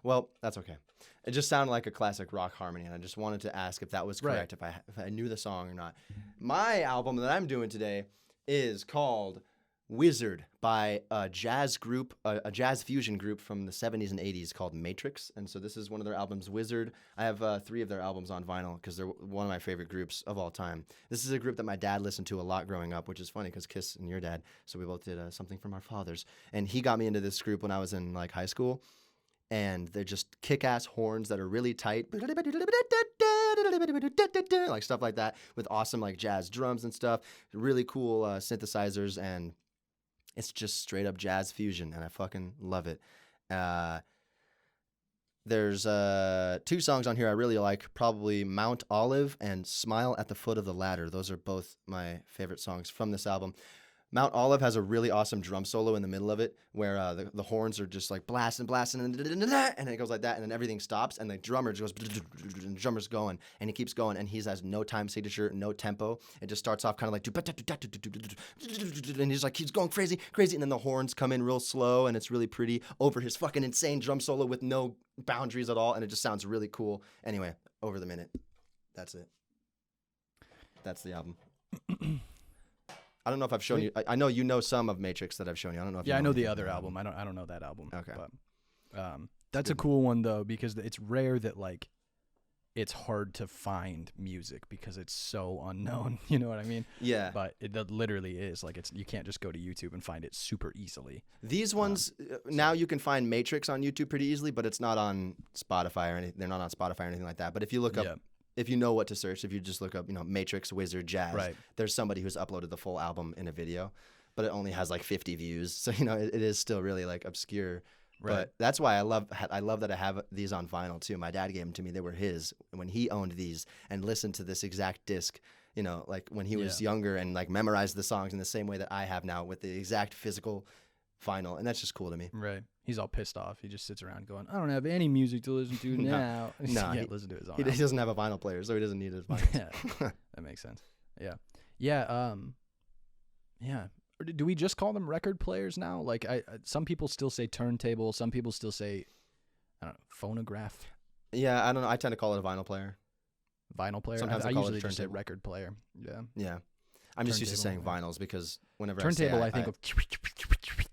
S1: Well, that's okay. It just sounded like a classic rock harmony, and I just wanted to ask if that was
S2: Right.
S1: correct, if I knew the song or not. My album that I'm doing today is called Wizard by a jazz group, a jazz fusion group from the 70s and 80s called Matrix. And so this is one of their albums, Wizard. I have 3 of their albums on vinyl because they're one of my favorite groups of all time. This is a group that my dad listened to a lot growing up, which is funny because Kiss and your dad, so we both did something from our fathers. And he got me into this group when I was in like high school. And they're just kick-ass horns that are really tight, like stuff like that, with awesome like jazz drums and stuff, really cool synthesizers, and it's just straight up jazz fusion, and I fucking love it. There's 2 songs on here I really like, probably Mount Olive and Smile at the Foot of the Ladder. Those are both my favorite songs from this album. Mount Olive has a really awesome drum solo in the middle of it where the horns are just like blasting, and it goes like that, and then everything stops, and the drummer just goes, and the drummer's going, and he keeps going, and he has no time signature, no tempo. It just starts off kind of like, and he's like, he's going crazy, and then the horns come in real slow, and it's really pretty over his fucking insane drum solo with no boundaries at all, and it just sounds really cool. Anyway, over the minute. That's it. That's the album. I don't know if I've shown you. I know you know some of Matrix that I've shown you. I don't know if you
S2: I know the
S1: anything
S2: other
S1: about
S2: album. I don't know that album.
S1: Okay.
S2: But that's a cool one though because it's rare that like it's hard to find music because it's so unknown. You know what I mean?
S1: Yeah.
S2: But it literally is like you can't just go to YouTube and find it super easily.
S1: These ones now you can find Matrix on YouTube pretty easily, but it's not on Spotify or anything. They're not on Spotify or anything like that. But if you look up.
S2: Yeah.
S1: If you know what to search, if you just look up, Matrix, Wizard, Jazz,
S2: Right.
S1: There's somebody who's uploaded the full album in a video, but it only has like 50 views. So, it is still really like obscure.
S2: Right.
S1: But that's why I love that I have these on vinyl too. My dad gave them to me. They were his when he owned these and listened to this exact disc, like when he was younger and like memorized the songs in the same way that I have now with the exact physical vinyl. And that's just cool to me.
S2: Right. He's all pissed off. He just sits around going, I don't have any music to listen to now.
S1: No,
S2: he can't listen to his own
S1: He
S2: album.
S1: doesn't have a vinyl player, so he doesn't need his vinyl.
S2: Yeah, that makes sense. Yeah. Yeah. Yeah. Do we just call them record players now? Like, some people still say turntable. Some people still say, I don't know, phonograph.
S1: Yeah, I don't know. I tend to call it a vinyl player.
S2: Vinyl player.
S1: Sometimes
S2: I
S1: I call it
S2: usually just say
S1: turntable.
S2: record player. Yeah.
S1: Yeah. I'm just used to saying
S2: Turntable,
S1: vinyls because whenever
S2: Turntable,
S1: I
S2: I think of.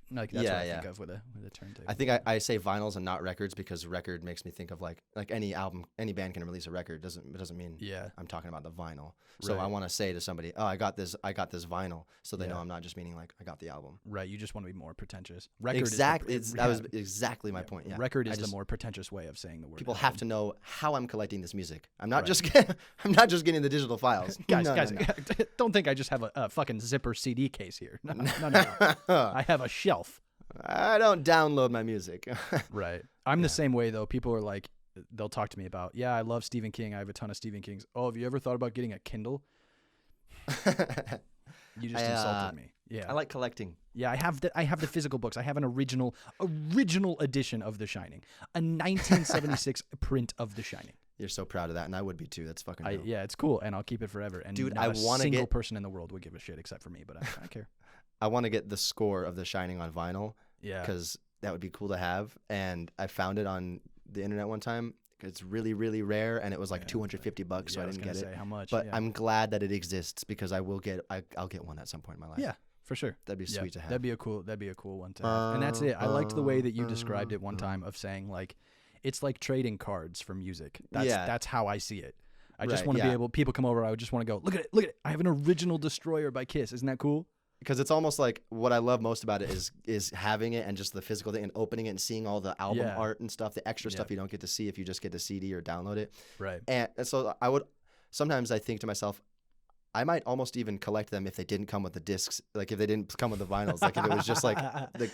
S2: Like that's
S1: Yeah,
S2: what I
S1: yeah.
S2: think of with a turntable.
S1: I think I say vinyls and not records because record makes me think of like any album, any band can release a record. It doesn't mean
S2: Yeah.
S1: I'm talking about the vinyl. So
S2: Right.
S1: I want to say to somebody, oh, I got this vinyl, so they know
S2: Yeah.
S1: I'm not just meaning like I got the album.
S2: Right. You just want to be more pretentious. Record
S1: Exactly.
S2: Is
S1: That was exactly my point. Yeah.
S2: Record
S1: I
S2: is the
S1: just-
S2: more pretentious way of saying the word.
S1: People
S2: album.
S1: have to know how I'm collecting this music. I'm not
S2: Right.
S1: just I'm not just getting the digital files.
S2: Guys,
S1: No,
S2: guys,
S1: no, no.
S2: don't think I just have a fucking zipper CD case here. No. I have a shelf.
S1: I don't download my music.
S2: Right. I'm
S1: Yeah.
S2: the same way though. People are like, they'll talk to me about, yeah, I love Stephen King. I have a ton of Stephen King's. Oh, have you ever thought about getting a Kindle? You just insulted me. Yeah.
S1: I like collecting.
S2: Yeah, I have the physical books. I have an original edition of The Shining, a 1976 print of The Shining.
S1: You're so proud of that, and I would be too. That's fucking dope.
S2: Yeah, it's cool, and I'll keep it forever. And
S1: dude,
S2: not
S1: I
S2: a
S1: want to
S2: single person in the world would give a shit except for me, but I care.
S1: I want to get the score of The Shining on vinyl.
S2: Yeah,
S1: because that would be cool to have. And I found it on the internet one time. It's really, really rare, and it was like $250, so I didn't get it.
S2: How much?
S1: But I'm glad that it exists because I'll get one at some point in my life.
S2: Yeah, for sure.
S1: That'd be sweet to have.
S2: That'd be a cool one to have. And that's it. I liked the way that you described it one time of saying like, it's like trading cards for music. That's how I see it. I just want to be able. People come over. I would just want to go look at it. I have an original Destroyer by Kiss. Isn't that cool?
S1: Because it's almost like what I love most about it is having it and just the physical thing and opening it and seeing all the album art and stuff, the extra stuff you don't get to see if you just get the CD or download it.
S2: Right.
S1: And so sometimes I think to myself, I might almost even collect them if they didn't come with the discs, like if they didn't come with the vinyls, like if it was just like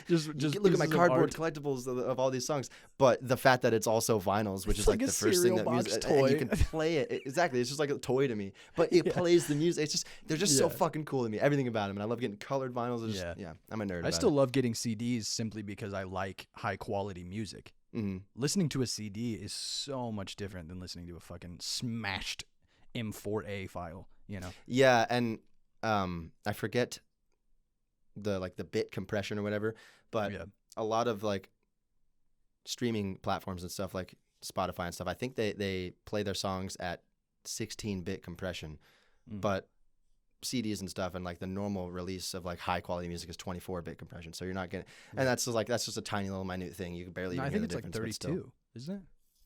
S2: just
S1: look at my cardboard collectibles of all these songs. But the fact that it's also vinyls, which is like the first thing that music,
S2: toy.
S1: and you can play it exactly. It's just like a toy to me, but it plays the music. It's just they're just so fucking cool to me. Everything about them, and I love getting colored vinyls. I'm a nerd.
S2: I still love getting CDs simply because I like high quality music.
S1: Mm-hmm.
S2: Listening to a CD is so much different than listening to a fucking smashed M4A file. You know?
S1: Yeah, and I forget the bit compression or whatever, but a lot of like streaming platforms and stuff like Spotify and stuff, I think they play their songs at 16-bit compression, but CDs and stuff and like the normal release of like high quality music is 24-bit compression. So you're not getting, and that's just a tiny little minute thing. You can barely even hear the difference.
S2: I think it's like 32, isn't it?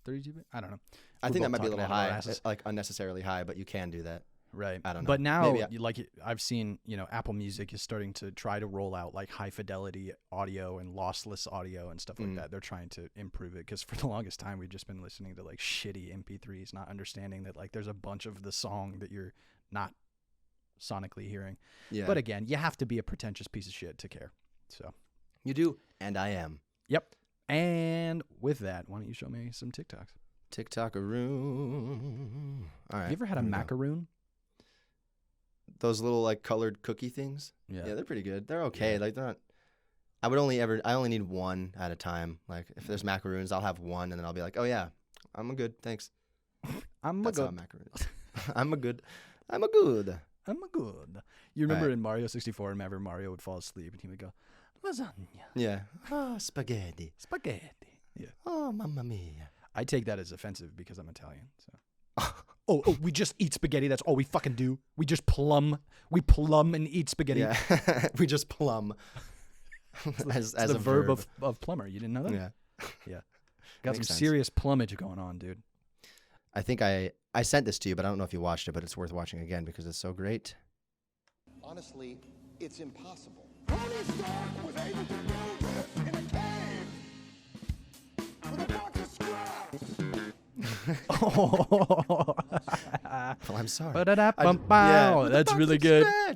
S2: 32-bit? I don't know.
S1: I think that might be a little high, like unnecessarily high, but you can do that.
S2: Right.
S1: I don't know.
S2: But now, I've seen, Apple Music is starting to try to roll out like high fidelity audio and lossless audio and stuff like that. They're trying to improve it because for the longest time we've just been listening to like shitty MP3s, not understanding that like there's a bunch of the song that you're not sonically hearing. Yeah. But again, you have to be a pretentious piece of shit to care. So
S1: you do, and I am.
S2: Yep. And with that, why don't you show me some TikToks?
S1: TikTok-a-roon. All right.
S2: You ever had a macaroon?
S1: Those little like colored cookie things. Yeah, they're pretty good. They're okay. Yeah. Like they're not. I only need one at a time. Like if there's macaroons, I'll have one, and then I'll be like, oh yeah, I'm a good. Thanks. That's how macaroons. I'm a good.
S2: You remember in Mario 64, whenever Mario would fall asleep, and he would go, lasagna.
S1: Yeah. Oh, spaghetti.
S2: Yeah.
S1: Oh, mamma mia.
S2: I take that as offensive because I'm Italian. So. Oh, we just eat spaghetti. That's all we fucking do. We just plum. We plum and eat spaghetti.
S1: Yeah. We just plum. as
S2: the
S1: a
S2: verb of plumber. You didn't know that?
S1: Yeah.
S2: Yeah. Got some serious plumage going on, dude.
S1: I think I sent this to you, but I don't know if you watched it, but it's worth watching again because it's so great.
S3: Honestly, it's impossible. Tony Stark was able to do this in a cave with a box of scraps.
S1: Well, I'm sorry.
S2: That's really good.
S1: I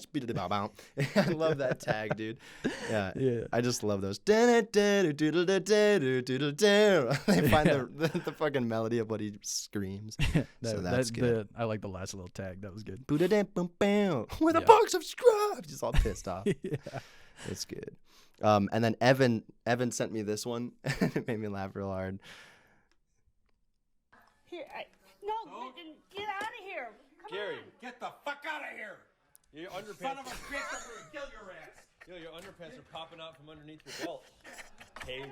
S1: love that tag, dude. Yeah. I just love those. They find the fucking melody of what he screams. So that's good.
S2: I like the last little tag. That was good.
S1: With a box of scrubs. He's all pissed off.
S2: Yeah.
S1: It's good. And then Evan sent me this one. It made me laugh real hard.
S4: Here, get out of here. Come
S5: Gary,
S4: on.
S5: get the fuck out of here. Your underpants. Son of a bitch, I'm gonna kill your ass. Yo, your underpants are popping out from underneath your belt. Hey.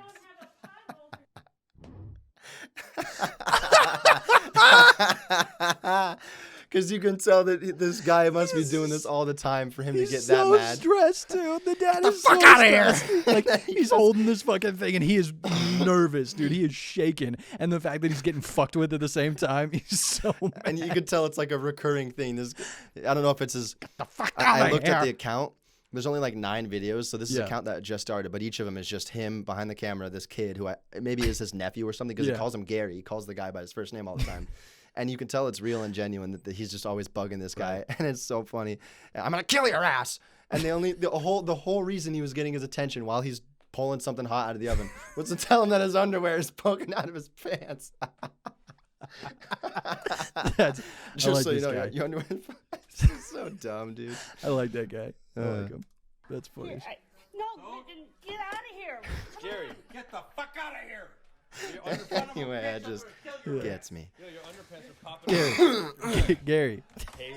S1: Because you can tell that this guy must be doing this all the time for him to get
S2: so
S1: that mad.
S2: Stressed, dude. The dad is
S1: fuck
S2: so
S1: out of here.
S2: Like he's holding this fucking thing, and he is nervous, dude. He is shaking, and the fact that he's getting fucked with at the same time, he's so mad.
S1: And you can tell it's like a recurring thing. I don't know if it's his.
S2: Get the fuck out of here.
S1: I looked at the account. There's only like 9 videos, so this is an account that just started, but each of them is just him behind the camera, this kid who maybe is his nephew or something, because he calls him Gary. He calls the guy by his first name all the time. And you can tell it's real and genuine that he's just always bugging this guy, and it's so funny. I'm gonna kill your ass. And the whole reason he was getting his attention while he's pulling something hot out of the oven was to tell him that his underwear is poking out of his pants.
S2: Just so you know,
S1: your underwear is so dumb, dude.
S2: I like that guy. I like him. That's funny.
S4: No, get out of here.
S5: Jerry, get the fuck out of here.
S1: Anyway, it just gets me.
S5: Yo, your underpants are popping out.
S2: Gary.
S5: Hey,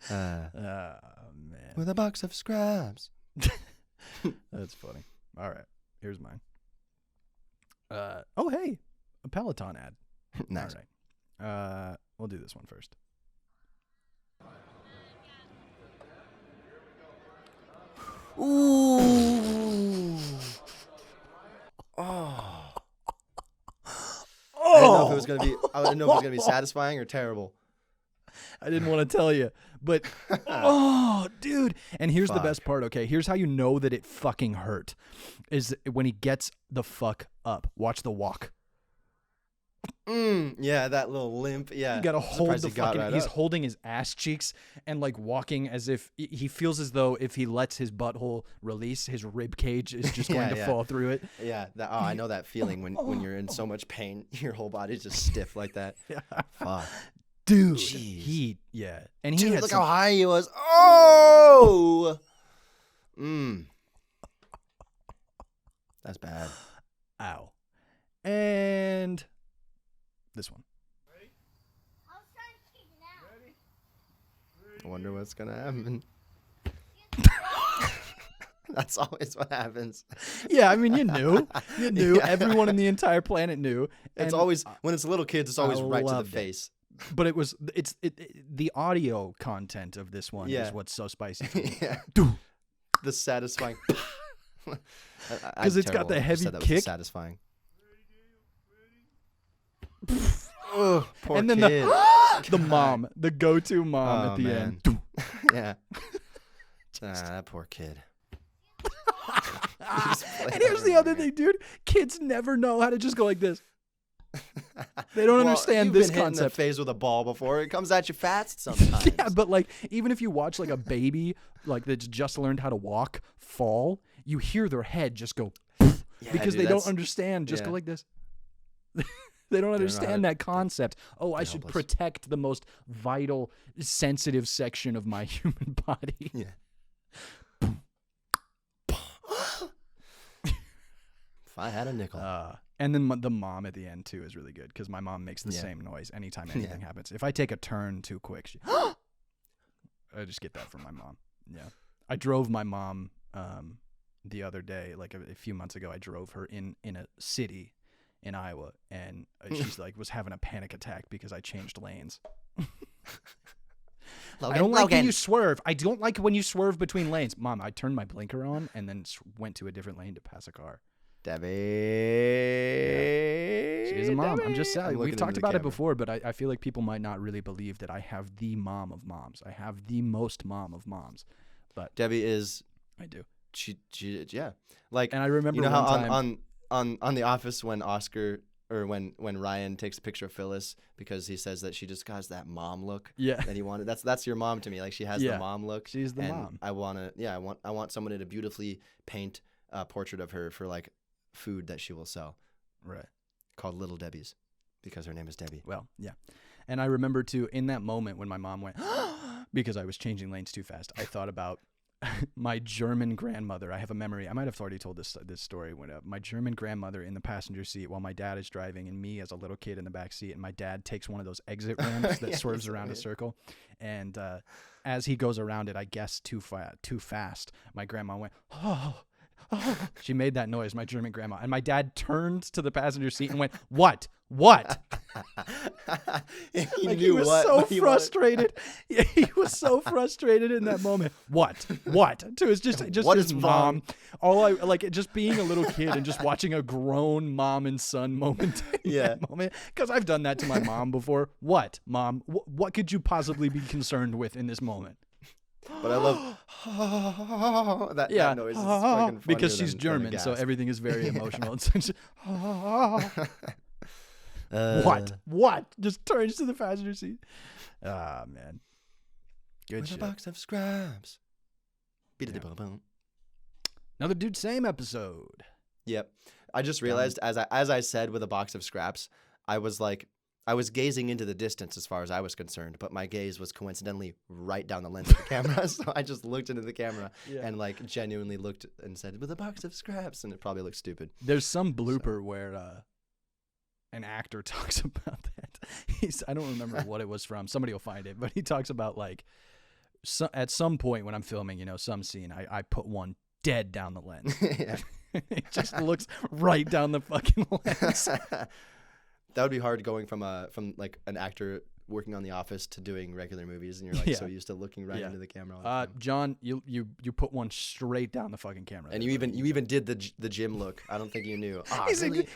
S2: Man.
S1: With a box of scraps.
S2: That's funny. All right. Here's mine. Oh, hey. A Peloton ad.
S1: Nice.
S2: All right. We'll do this one first.
S1: Ooh. Oh. I didn't know if it was gonna be. I didn't know if it was gonna be satisfying or terrible.
S2: I didn't want to tell you, but oh, dude. And here's the best part, okay? Here's how you know that it fucking hurt. Is when he gets the fuck up. Watch the walk.
S1: Yeah, that little limp. Yeah.
S2: You gotta hold the fucking.
S1: Right
S2: he's
S1: up.
S2: holding his ass cheeks and like walking as if he feels as though if he lets his butthole release, his rib cage is just going to fall through it.
S1: Yeah. I know that feeling when you're in so much pain, your whole body's just stiff like that.
S2: Yeah.
S1: Fuck.
S2: Dude,
S1: Jeez.
S2: and he
S1: Dude,
S2: had
S1: look
S2: some,
S1: how high he was. Oh. That's bad.
S2: ow, and this one.
S1: I wonder what's gonna happen. That's always what happens.
S2: Yeah, I mean, you knew.
S1: Yeah.
S2: Everyone on the entire planet knew.
S1: It's
S2: And-
S1: always when it's little kids. It's always
S2: I
S1: right to the
S2: loved it.
S1: face.
S2: but it's the audio content of this one
S1: Yeah.
S2: is what's so spicy. For me.
S1: Yeah.
S2: Dude.
S1: The satisfying.
S2: 'Cause it's got the heavy kick.
S1: Satisfying. Oh, poor
S2: And then
S1: kid.
S2: the mom, the go-to mom
S1: Oh,
S2: at the
S1: man.
S2: end. Dude.
S1: Yeah. That poor kid.
S2: And here's the other thing, dude. Kids never know how to just go like this. They don't understand
S1: you've
S2: this
S1: been hit in the
S2: concept.
S1: face with a ball before. It comes at you fast sometimes.
S2: Yeah, but like even if you watch like a baby like that's just learned how to walk fall, you hear their head just go because
S1: dude,
S2: they don't
S1: that's-
S2: understand. Just go
S1: yeah.
S2: like this. They don't understand that concept. Oh, I should
S1: helpless.
S2: protect the most vital, sensitive section of my human body.
S1: Yeah. If I had a nickel.
S2: And then the mom at the end too is really good because my mom makes the same noise anytime anything happens. If I take a turn too quick, I just get that from my mom. Yeah, I drove my mom the other day, like a few months ago. I drove her in a city in Iowa, and she's like was having a panic attack because I changed lanes. I don't like when you swerve. I don't like when you swerve between lanes. Mom, I turned my blinker on and then went to a different lane to pass a car.
S1: Debbie.
S2: She is a mom. I'm just
S1: I'm
S2: saying. We've
S1: looking
S2: talked
S1: into the
S2: about it
S1: camera.
S2: before, but I feel like people might not really believe that I have the mom of moms. I have the most mom of moms. But
S1: Debbie is.
S2: I do.
S1: She yeah. Like,
S2: And I remember
S1: you know how
S2: one time,
S1: on The Office when Oscar or when Ryan takes a picture of Phyllis because he says that she just has that mom look
S2: Yeah.
S1: that he wanted. That's your mom to me. Like she has
S2: Yeah.
S1: the mom look.
S2: She's the
S1: and
S2: mom.
S1: I want someone to beautifully paint a portrait of her for like food that she will sell
S2: Right.
S1: called Little Debbie's because her name is Debbie.
S2: Well, yeah. And I remember too, in that moment when my mom went, because I was changing lanes too fast, I thought about my German grandmother. I have a memory. I might have already told this story. When my German grandmother in the passenger seat while my dad is driving, and me as a little kid in the back seat, and my dad takes one of those exit ramps that swerves around a circle, and as he goes around it, I guess too fast. My grandma went, oh. She made that noise, my German grandma, and my dad turned to the passenger seat and went, "What? What?"
S1: He
S2: Like,
S1: knew
S2: he was
S1: what
S2: so
S1: he wanted.
S2: frustrated. Yeah, he was so frustrated in that moment. What? To his just
S1: What
S2: his
S1: is
S2: mom.
S1: wrong?
S2: All I like just being a little kid and just watching a grown mom and son moment. In
S1: Yeah.
S2: that moment, because I've done that to my mom before. What, mom? What could you possibly be concerned with in this moment?
S1: But I love that noise is fucking funnier
S2: because she's
S1: than a
S2: German, so
S1: gasp.
S2: everything is very emotional. It's just,
S1: Uh,
S2: what? Just turns to the passenger seat. Ah, man. Good
S1: With
S2: shit.
S1: a box of scraps. Beat-a-da-boom-boom.
S2: Another Dude Same episode.
S1: Yep. I just realized as I said with a box of scraps, I was like, I was gazing into the distance as far as I was concerned, but my gaze was coincidentally right down the lens of the camera. So I just looked into the camera and like genuinely looked and said, with a box of scraps, and it probably looked stupid.
S2: There's some blooper where an actor talks about that. I don't remember what it was from. Somebody will find it, but he talks about like at some point when I'm filming, you know, some scene, I put one dead down the lens. It just looks right down the fucking lens.
S1: That would be hard going from like an actor working on The Office to doing regular movies, and you're like so used to looking right into the camera all the time.
S2: John, you put one straight down the fucking camera.
S1: And you even did the gym look. I don't think you knew.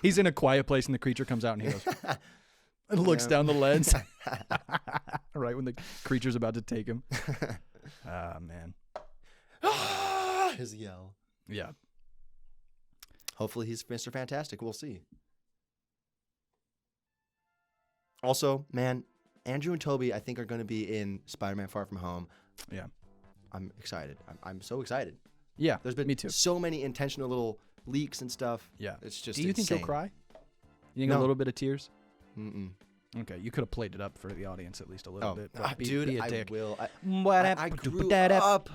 S2: He's in a quiet place, and the creature comes out, and he goes and looks down the lens. Right when the creature's about to take him. Ah, man.
S1: His yell.
S2: Yeah.
S1: Hopefully he's Mr. Fantastic. We'll see. Also, man, Andrew and Toby, I think, are going to be in Spider-Man Far From Home.
S2: Yeah.
S1: I'm excited. I'm so excited.
S2: Yeah,
S1: There's been
S2: me too.
S1: so many intentional little leaks and stuff.
S2: Yeah.
S1: It's just
S2: Do you think
S1: insane.
S2: you'll cry? You think
S1: No.
S2: a little bit of tears?
S1: Mm-mm.
S2: Okay, you could have played it up for the audience at least a little bit.
S1: Dude,
S2: be a
S1: I
S2: dick.
S1: will.
S2: What
S1: I
S2: happened?
S1: grew up